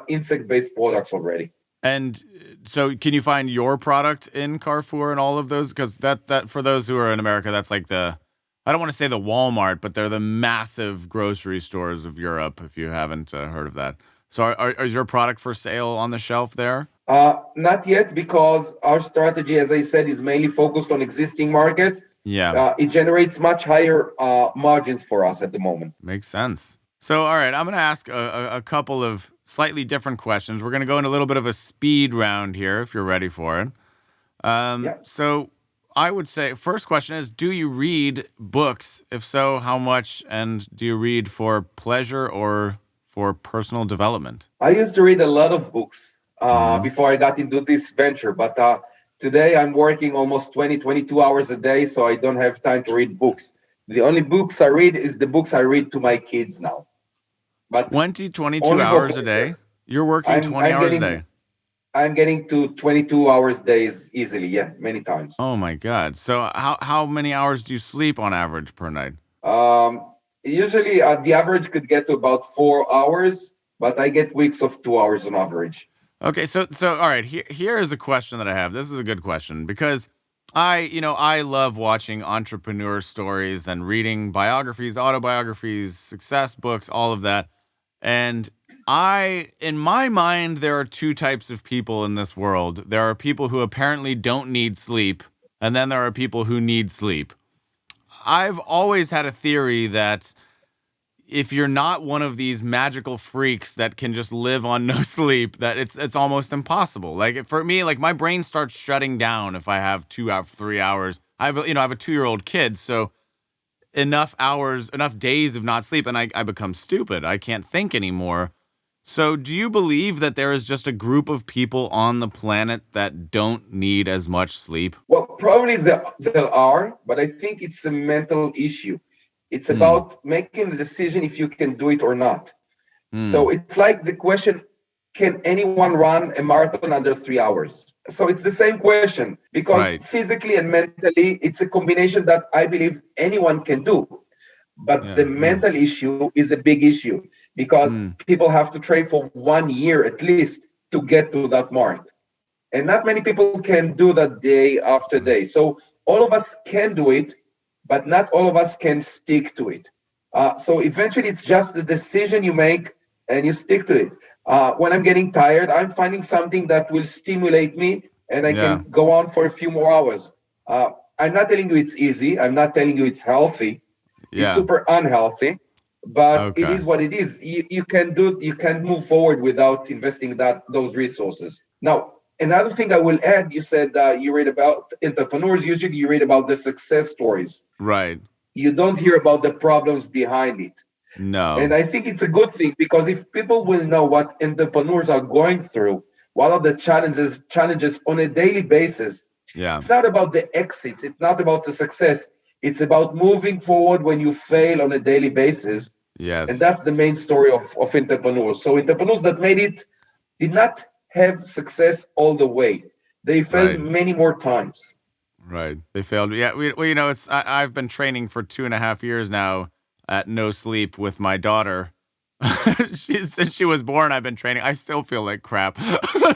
insect-based products already. And so, can you find your product in Carrefour and all of those? Because that for those who are in America, that's like the, I don't want to say the Walmart, but they're the massive grocery stores of Europe. If you haven't heard of that, so is your product for sale on the shelf there? Not yet, because our strategy, as I said, is mainly focused on existing markets. Yeah, It generates much higher margins for us at the moment. makes sense. So, all right, I'm going to ask a couple of slightly different questions. We're going to go in a little bit of a speed round here, if you're ready for it. Yeah. So I would say first question is, do you read books? If so, how much? And do you read for pleasure or for personal development? I used to read a lot of books Hmm. before I got into this venture, but today I'm working almost 20, 22 hours a day, so I don't have time to read books. The only books I read is the books I read to my kids now, but 22 only for hours a day? pleasure. You're working I'm 20 I'm hours a getting day. I'm getting to 22 hours days easily, yeah, many times. Oh my God. So how many hours do you sleep on average per night? Um, Usually, the average could get to about 4 hours, but I get weeks of 2 hours on average. Okay, so all right, here is a question that I have. This is a good question because I love watching entrepreneur stories and reading biographies, autobiographies, success books, all of that. And in my mind, there are two types of people in this world. There are people who apparently don't need sleep, and then there are people who need sleep. I've always had a theory that if you're not one of these magical freaks that can just live on no sleep, that it's almost impossible. Like for me, like my brain starts shutting down if I have 2 out 3 hours. I have a 2-year-old kid, so enough hours, enough days of not sleep, and I become stupid. I can't think anymore. So, do you believe that there is just a group of people on the planet that don't need as much sleep? Well, probably there are, but I think it's a mental issue. It's Hmm. about making the decision if you can do it or not. So Hmm. it's like the question, can anyone run a marathon under 3 hours? So it's the same question because Right. physically and mentally, it's a combination that I believe anyone can do. But the Yeah. Hmm. mental issue is a big issue because Hmm. people have to train for 1 year at least to get to that mark. And not many people can do that day after day. So all of us can do it, but not all of us can stick to it. So eventually, it's just the decision you make and you stick to it. When I'm getting tired, I'm finding something that will stimulate me, and I Yeah. can go on for a few more hours. I'm not telling you it's easy. I'm not telling you it's healthy. It's Yeah. super unhealthy, but it Okay. is what it is. You can move forward without investing those resources. Now, another thing I will add, you said you read about entrepreneurs. Usually, you read about the success stories. Right. You don't hear about the problems behind it. And No. I think it's a good thing, because if people will know what entrepreneurs are going through, what are the challenges on a daily basis, Yeah. it's not about the exits, it's not about the success, it's about moving forward when you fail on a daily basis. And Yes. that's the main story of entrepreneurs. So entrepreneurs that made it did not have success all the way. They failed Right. many more times. Right. They failed. Yeah. Well, it's I've been training for 2.5 years now at no sleep with my daughter. Since she was born, I've been training. I still feel like crap,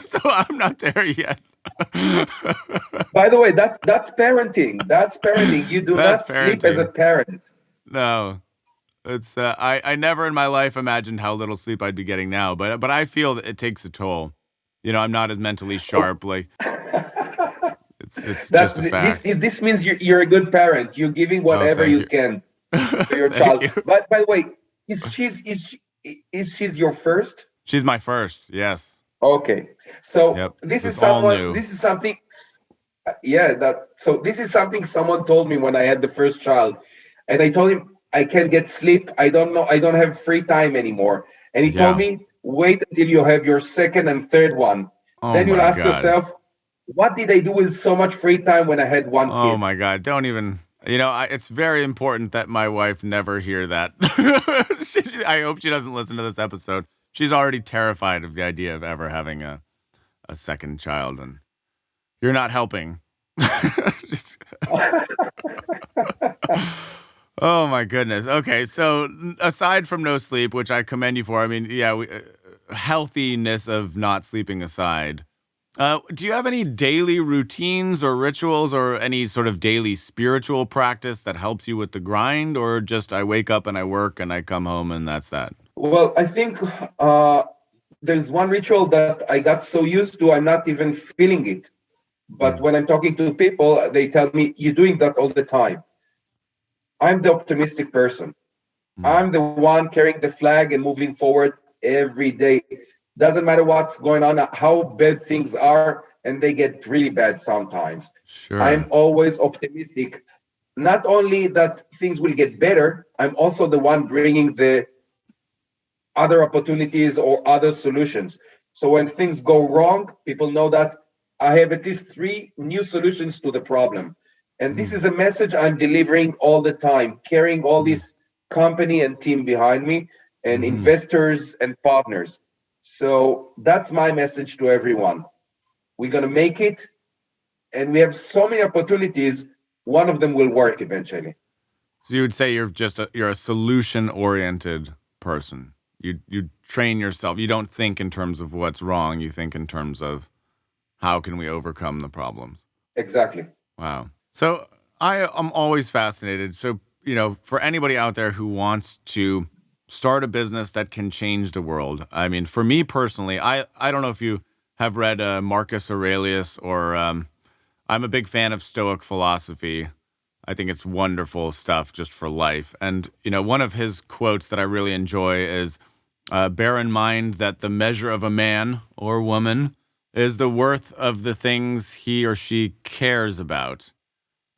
so I'm not there yet. By the way, that's parenting. That's parenting. You do That's not sleep as a parenting. parent. No, it's I never in my life imagined how little sleep I'd be getting now, but I feel that it takes a toll. I'm not as mentally Oh, sharp. Like it's that's just a this. fact. This means you're a good parent. You're giving Oh, whatever thank you you. can to your Thank child. you. But by the way, is she's your first? She's my first. Yes. Okay. So Yep. So it's all new. This is something. Yeah. This is something someone told me when I had the first child, and I told him I can't get sleep. I don't know. I don't have free time anymore. And he told Yeah. me, wait until you have your second and third one. Oh Then you'll my ask God. yourself, what did I do with so much free time when I had one Oh kid? my God. Don't even. It's very important that my wife never hear that. I hope she doesn't listen to this episode. She's already terrified of the idea of ever having a second child, and you're not helping. Just- oh my goodness. Okay, so aside from no sleep, which I commend you for, I mean, yeah, healthiness of not sleeping aside. Do you have any daily routines or rituals or any sort of daily spiritual practice that helps you with the grind, or just I wake up and I work and I come home and that's that? Well, I think there's one ritual that I got so used to, I'm not even feeling it. But Mm, when I'm talking to people, they tell me, you're doing that all the time. I'm the optimistic person. mm, I'm the one carrying the flag and moving forward every day. Doesn't matter what's going on, how bad things are, and they get really bad sometimes. I'm sure. always optimistic. Not only that things will get better, I'm also the one bringing the other opportunities or other solutions. So when things go wrong, people know that I have at least three new solutions to the problem. And this Mm, is a message I'm delivering all the time, carrying all mm, this company and team behind me, and mm-hmm. investors and partners. So that's my message to everyone. We're going to make it, and we have so many opportunities. One of them will work eventually. So you would say you're a solution oriented person. You train yourself. You don't think in terms of what's wrong. You think in terms of how can we overcome the problems. Exactly. Wow. So I am always fascinated. So, for anybody out there who wants to start a business that can change the world, I mean, for me personally, I don't know if you have read Marcus Aurelius or I'm a big fan of Stoic philosophy. I think it's wonderful stuff just for life. And, one of his quotes that I really enjoy is bear in mind that the measure of a man or woman is the worth of the things he or she cares about.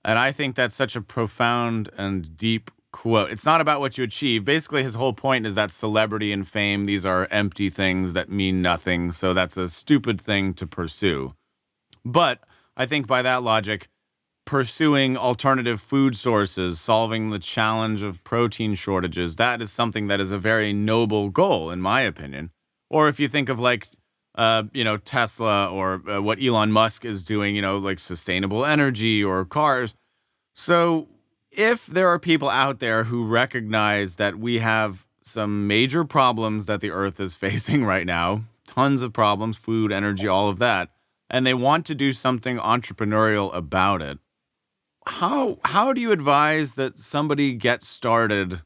And I think that's such a profound and deep quote. It's not about what you achieve. Basically, his whole point is that celebrity and fame, these are empty things that mean nothing. So that's a stupid thing to pursue. But I think by that logic, pursuing alternative food sources, solving the challenge of protein shortages, that is something that is a very noble goal, in my opinion. Or if you think of like, Tesla or what Elon Musk is doing, like sustainable energy or cars. So if there are people out there who recognize that we have some major problems that the earth is facing right now, tons of problems, food, energy, all of that, and they want to do something entrepreneurial about it, how do you advise that somebody gets started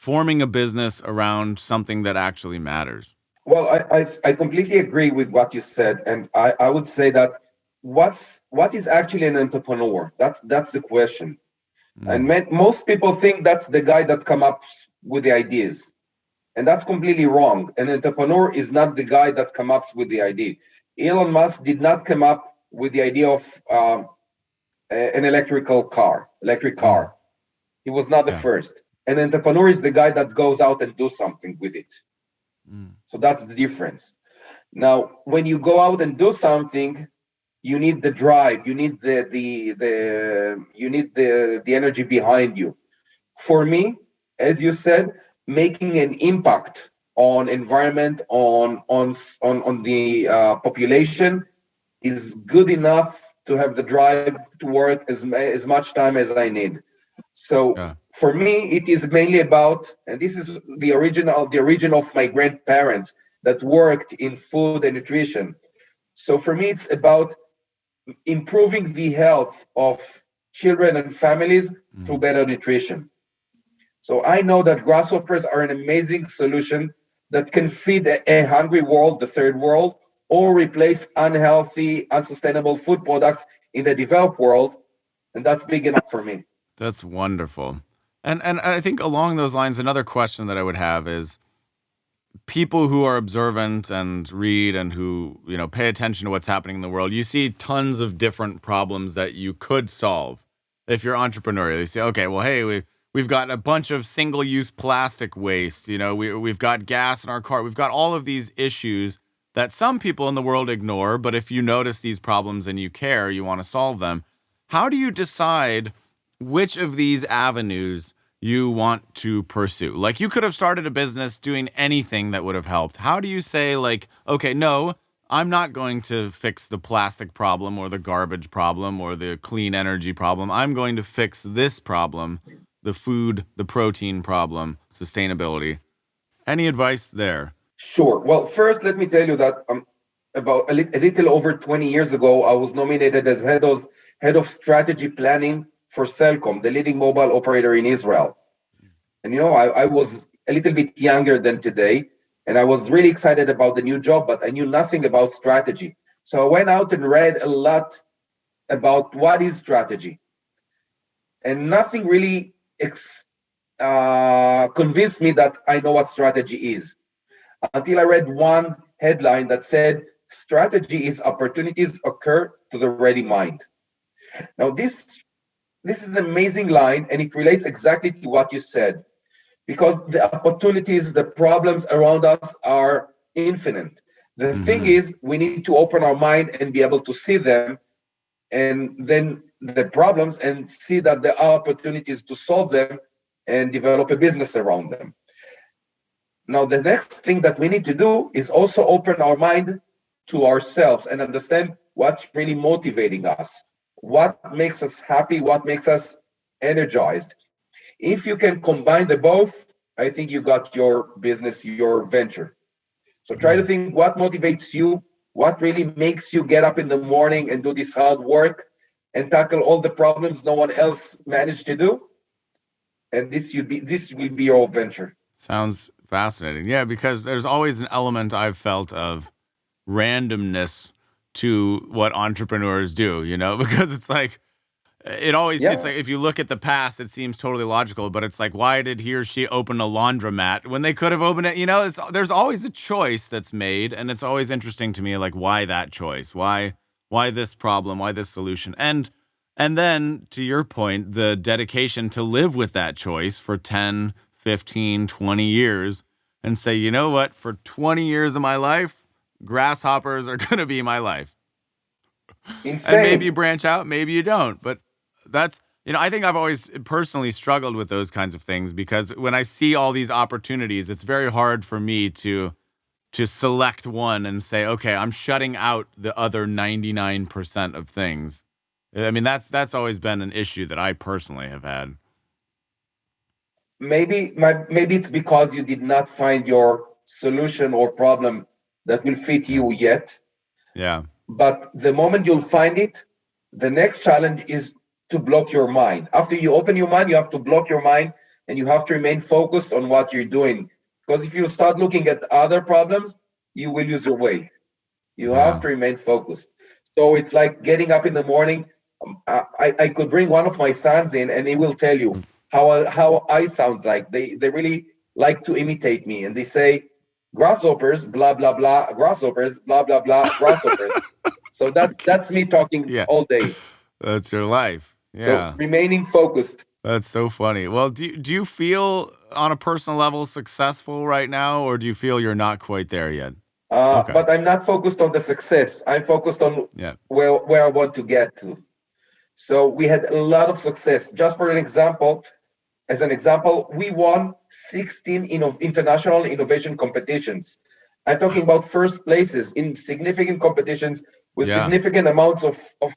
forming a business around something that actually matters? Well, I completely agree with what you said, and I would say that what is actually an entrepreneur? That's the question. And Mm, most people think that's the guy that come up with the ideas, and that's completely wrong. An entrepreneur is not the guy that come up with the idea. Elon Musk did not come up with the idea of an electric mm, car. He was not the yeah. first. An entrepreneur is the guy that goes out and do something with it. Mm, So that's the difference. Now, when you go out and do something, you need the drive, you need the energy behind you. For me, as you said, making an impact on environment, on the population is good enough to have the drive to work as much time as I need. So yeah. for me, it is mainly about, and this is the origin of my grandparents that worked in food and nutrition. So for me, it's about improving the health of children and families through Mm, better nutrition. So I know that grasshoppers are an amazing solution that can feed a hungry world, the third world, or replace unhealthy, unsustainable food products in the developed world. And that's big enough for me. that's wonderful. And I think along those lines, another question that I would have is people who are observant and read and who, pay attention to what's happening in the world, you see tons of different problems that you could solve. If you're entrepreneurial, you say, okay, well, hey, we've got a bunch of single-use plastic waste. We've got gas in our car. We've got all of these issues that some people in the world ignore. But if you notice these problems and you care, you want to solve them. How do you decide which of these avenues you want to pursue? Like, you could have started a business doing anything that would have helped. How do you say, like, okay, no, I'm not going to fix the plastic problem or the garbage problem or the clean energy problem. I'm going to fix this problem, the food, the protein problem, sustainability. Any advice there? Sure. Well, first, let me tell you that about a little over 20 years ago, I was nominated as head of strategy planning for Cellcom, the leading mobile operator in Israel. And I was a little bit younger than today, and I was really excited about the new job, but I knew nothing about strategy. So I went out and read a lot about what is strategy, and nothing really convinced me that I know what strategy is until I read one headline that said, "Strategy is opportunities occur to the ready mind." Now, this is an amazing line, and it relates exactly to what you said, because the opportunities, the problems around us are infinite. The thing Mm-hmm. is, we need to open our mind and be able to see them, and then the problems, and see that there are opportunities to solve them and develop a business around them. Now, the next thing that we need to do is also open our mind to ourselves and understand what's really motivating us, what makes us happy, what makes us energized. If you can combine the both, I think you got your business, your venture. So try to think what motivates you, what really makes you get up in the morning and do this hard work and tackle all the problems no one else managed to do. And this will be your venture. Sounds fascinating. Yeah, because there's always an element I've felt of randomness to what entrepreneurs do, because it's like, it's Yeah. like if you look at the past, it seems totally logical, but it's like, why did he or she open a laundromat when they could have opened it? There's always a choice that's made, and it's always interesting to me, like, why that choice? Why this problem? Why this solution? And then to your point, the dedication to live with that choice for 10, 15, 20 years and say, you know what, for 20 years of my life, grasshoppers are going to be my life. And maybe you Insane. branch out, maybe you don't. But that's, I think I've always personally struggled with those kinds of things because when I see all these opportunities, it's very hard for me to select one and say, okay, I'm shutting out the other 99% of things. I mean, that's always been an issue that I personally have had. Maybe it's because you did not find your solution or problem that will fit Yeah. you yet. Yeah. But the moment you'll find it, the next challenge is to block your mind. After you open your mind, you have to block your mind and you have to remain focused on what you're doing. Because if you start looking at other problems, you will lose your way. You have Yeah. to remain focused. So it's like getting up in the morning. I could bring one of my sons in, and he will tell you how I sound like. They really like to imitate me, and they say, "Grasshoppers, blah blah blah, grasshoppers, blah blah blah, grasshoppers." So Okay. that's me talking Yeah. all day. That's your life. So Yeah. remaining focused. That's so funny. Well, do you feel on a personal level successful right now, or do you feel you're not quite there yet? Okay. But I'm not focused on the success. I'm focused on Yeah. where I want to get to. So we had a lot of success. Just for an example, as an example, we won 16 international innovation competitions. I'm talking Wow. about first places in significant competitions with Yeah. significant amounts of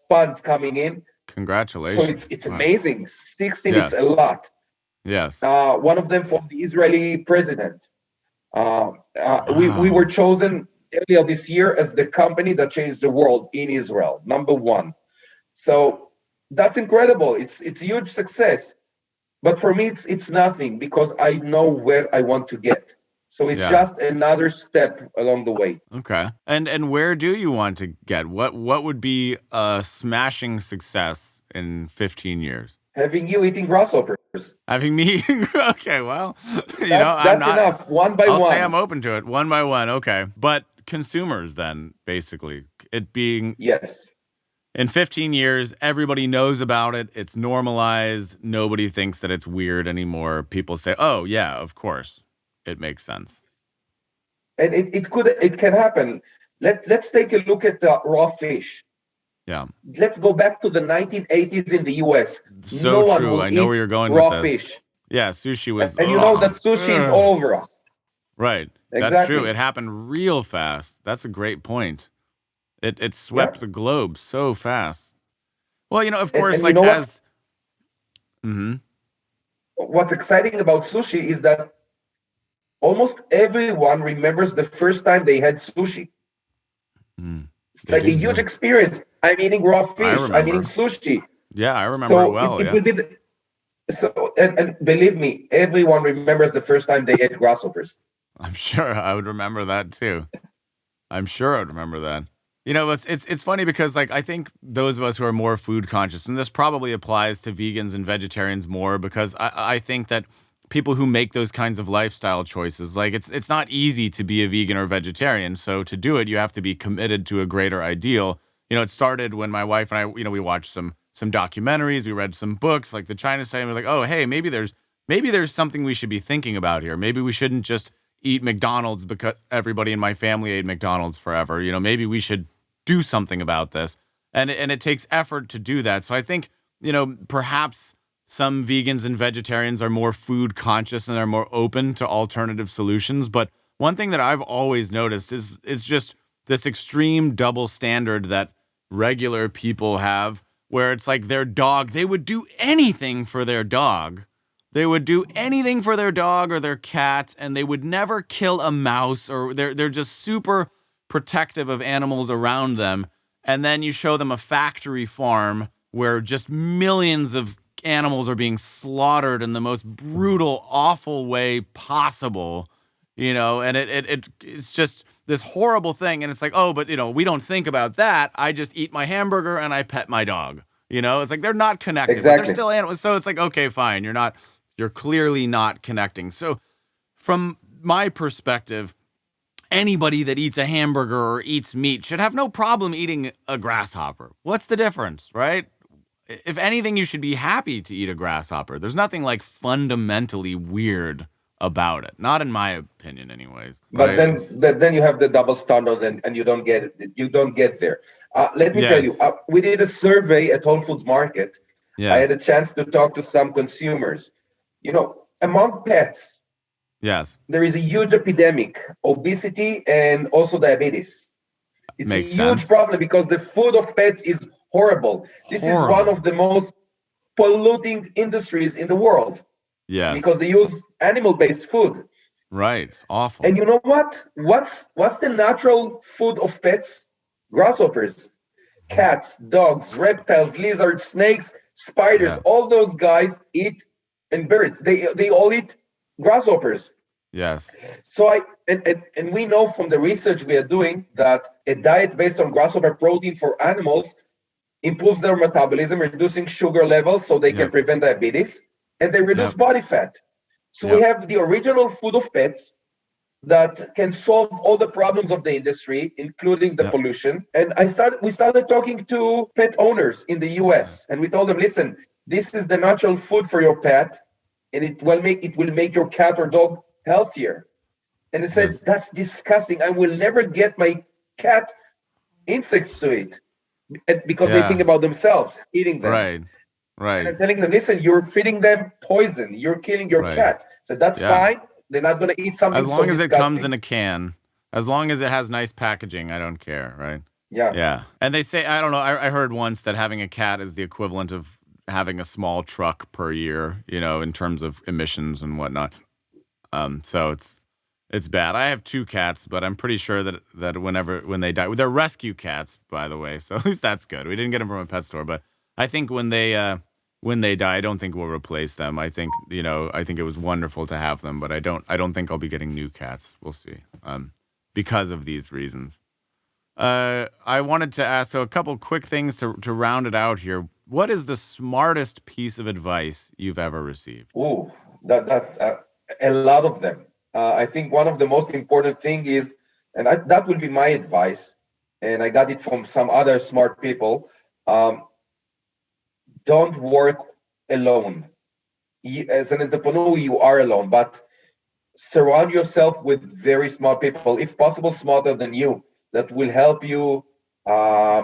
funds coming in. So Congratulations. it's Wow. amazing. 16, it's a Yes. lot. Yes. One of them from the Israeli president. We were Wow. chosen earlier this year as the company that changed the world in Israel, number one. So that's incredible. It's a huge success. But for me, it's nothing because I know where I want to get. So it's Yeah. just another step along the way. Okay. And where do you want to get? What would be a smashing success in 15 years? Having you eating grasshoppers, Having me okay, well, I'm that's not enough. One by I'll say I'm one. open to it one by one. Okay. But consumers then basically it being Yes, in 15 years everybody knows about it. It's normalized. Nobody thinks that it's weird anymore. People say, "Oh, yeah, of course. It makes sense." and it can happen. Let's take a look at the raw fish. Yeah. Let's go back to the 1980s in the US. So No one true. will I know where eat you're going with raw this. fish. Yeah, sushi was And you know that ugh, sushi is ugh. all over us. Right. That's true. Exactly. It happened real fast. That's a great point. It Yeah. swept the globe so fast. Well, of And, course, and you like know as mhm. what's exciting about sushi is that almost everyone remembers the first time they had sushi. Mm, It's they like a do, huge yeah. experience. I'm eating raw I fish. I'm eating remember. sushi. Yeah, I remember it So well, it yeah. will be so. And believe me, everyone remembers the first time they ate grasshoppers. I'm sure I would remember that too. I'm sure I would remember that. It's funny because like I think those of us who are more food conscious, and this probably applies to vegans and vegetarians more because I think that people who make those kinds of lifestyle choices, like it's not easy to be a vegan or vegetarian. So to do it, you have to be committed to a greater ideal. It started when my wife and I, we watched some documentaries, we read some books like the China Study, and we're like, oh hey, maybe there's something we should be thinking about here. Maybe we shouldn't just eat McDonald's because everybody in my family ate McDonald's forever. Maybe we should do something about this. And it takes effort to do that. So I think, perhaps some vegans and vegetarians are more food conscious and are more open to alternative solutions. But one thing that I've always noticed is it's just this extreme double standard that regular people have where it's like their dog, they would do anything for their dog. They would do anything for their dog or their cat, and they would never kill a mouse, or they're just super protective of animals around them. And then you show them a factory farm where just millions of animals are being slaughtered in the most brutal, awful way possible, and it's just this horrible thing. And it's like, oh, but we don't think about that. I just eat my hamburger and I pet my dog. It's like they're not connected, but they're Exactly. still animals. So it's like, okay, fine. You're clearly not connecting. So from my perspective, anybody that eats a hamburger or eats meat should have no problem eating a grasshopper. What's the difference, right? If anything, you should be happy to eat a grasshopper. There's nothing like fundamentally weird about it. Not in my opinion, anyways. But Right? then, It's but then you have the double standard, and you don't get it. You don't get there. Let me tell you, yes, we did a survey at Whole Foods Market. I had a yes, chance to talk to some consumers. Among pets, yes. there is a huge epidemic, obesity and also diabetes. It's a Makes huge sense. problem because the food of pets is horrible. This is one Horrible. of the most polluting industries in the world because Yes. they use animal-based food. Right. It's awful. And you know what? What's the natural food of pets? Grasshoppers, cats, dogs, reptiles, lizards, snakes, spiders. Yeah. All those guys eat and birds. They all eat grasshoppers. Yes. So and we know from the research we are doing that a diet based on grasshopper protein for animals improves their metabolism, reducing sugar levels so they can Yep. prevent diabetes, and they reduce Yep. body fat. So we Yep. have the original food of pets that can solve all the problems of the industry, including the Yep. pollution. And we started talking to pet owners in the Yeah. US, and we told them, listen, this is the natural food for your pet, and it will make your cat or dog healthier. And they said, Yes. that's disgusting. I will never get my cat insects to eat because they think Yeah. about themselves eating them. Right. And Right. I'm telling them, listen, you're feeding them poison. You're killing your Right. cat. So that's Yeah. fine. They're not going to eat something As so long as it comes in disgusting. a can, as long as it has nice packaging, I don't care, right? Yeah. Yeah. And they say, I don't know, I heard once that having a cat is the equivalent of having a small truck per year, in terms of emissions and whatnot. So it's bad. I have two cats, but I'm pretty sure that when they die, they're rescue cats, by the way. So at least that's good. We didn't get them from a pet store, but I think when they die, I don't think we'll replace them. I think I think it was wonderful to have them, but I don't think I'll be getting new cats. We'll see. Because of these reasons. I wanted to ask a couple quick things to round it out here. What is the smartest piece of advice you've ever received? Ooh, that's a lot of them. I think one of the most important thing is, and that would be my advice, and I got it from some other smart people. Um, don't work alone. As an entrepreneur, you are alone, but surround yourself with very smart people, if possible, smarter than you, that will help you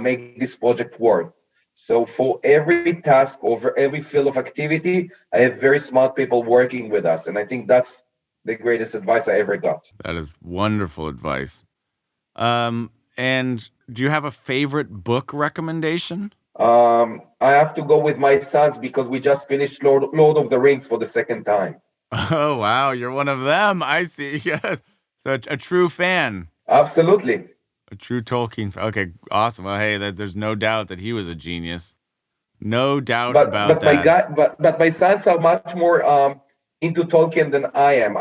make this project work. So for every task, over every field of activity, I have very smart people working with us. And I think that's the greatest advice I ever got. That is wonderful advice. And do you have a favorite book recommendation? I have to go with my sons because we just finished Lord of the Rings for the second time. Oh, wow, you're one of them. I see. Yes. So a true fan, Absolutely. a true Tolkien. Okay, awesome. Well, hey, there's no doubt that he was a genius. No doubt but about but my that. guy but my sons are much more into Tolkien than I am.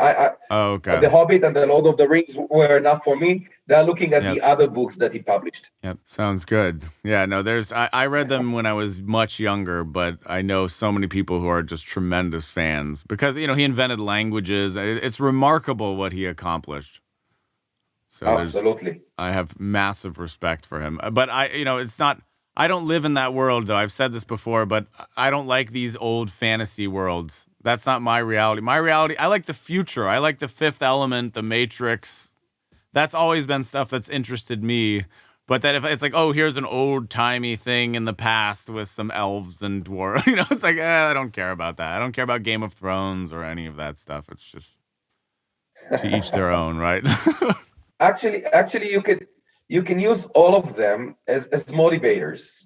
Oh, The okay. Hobbit and the Lord of the Rings were enough for me. They're looking at Yep. the other books that he published. Yep. Sounds good. Yeah, no, I read them when I was much younger, but I know so many people who are just tremendous fans because, he invented languages. It's remarkable what he accomplished. So Absolutely. I have massive respect for him. But it's not, I don't live in that world though. I've said this before, but I don't like these old fantasy worlds. That's not my reality. My reality, I like the future. I like the Fifth Element, the Matrix. That's always been stuff that's interested me. But that if it's like, oh, here's an old timey thing in the past with some elves and dwarves, it's like, I don't care about that. I don't care about Game of Thrones or any of that stuff. It's just to each their own, right? Actually, you can use all of them as motivators.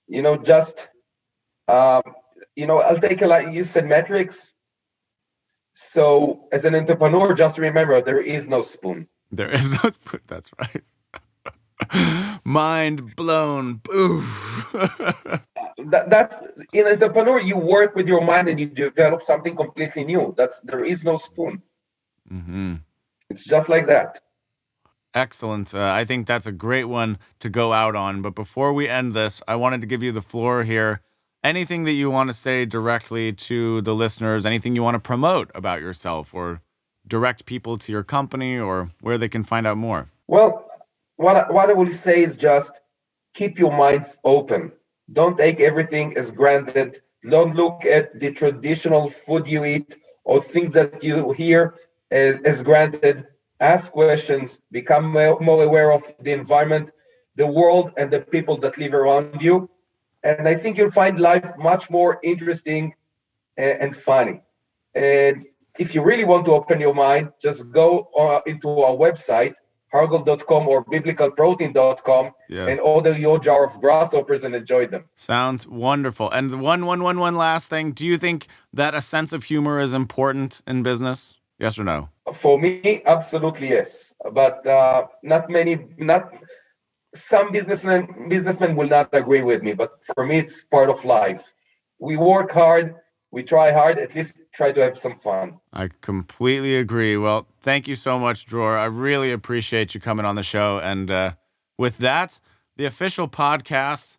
Yeah. Just um, I'll take a lot. You said metrics. So as an entrepreneur, just remember there is no spoon. There is no. That's right. Mind blown. Boo. That's in entrepreneur. You work with your mind and you develop something completely new. There is no spoon. Hmm. It's just like that. Excellent. I think that's a great one to go out on. But before we end this, I wanted to give you the floor here. Anything that you want to say directly to the listeners, anything you want to promote about yourself or direct people to your company or where they can find out more? Well, what I will say is just keep your minds open. Don't take everything as granted. Don't look at the traditional food you eat or things that you hear as granted. Ask questions, become more aware of the environment, the world, and the people that live around you. And I think you'll find life much more interesting and funny. And if you really want to open your mind, just go into our website, hargel.com or biblicalprotein.com, and Yes. order your jar of grasshoppers and enjoy them. Sounds wonderful. And one last thing. Do you think that a sense of humor is important in business? Yes or no? For me, absolutely yes. But not some businessmen will not agree with me. But for me, it's part of life. We work hard. we try hard, at least try to have some fun. I completely agree. Well, thank you so much, Dror. I really appreciate you coming on the show. And with that, the official podcast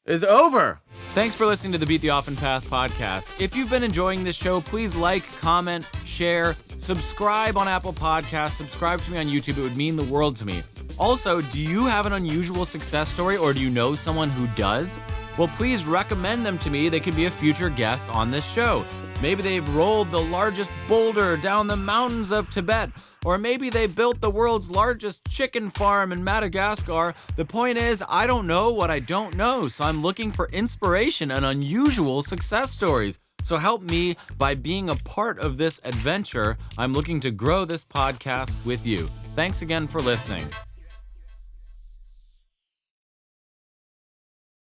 is over. Thanks for listening to the Beat the Often Path podcast. If you've been enjoying this show, please like, comment, share, subscribe on Apple Podcasts, subscribe to me on YouTube. It would mean the world to me. Also, do you have an unusual success story, or do you know someone who does? Well, please recommend them to me. They could be a future guest on this show. Maybe they've rolled the largest boulder down the mountains of Tibet, or maybe they built the world's largest chicken farm in Madagascar. The point is, I don't know what I don't know, so I'm looking for inspiration and unusual success stories. So help me by being a part of this adventure. I'm looking to grow this podcast with you. Thanks again for listening.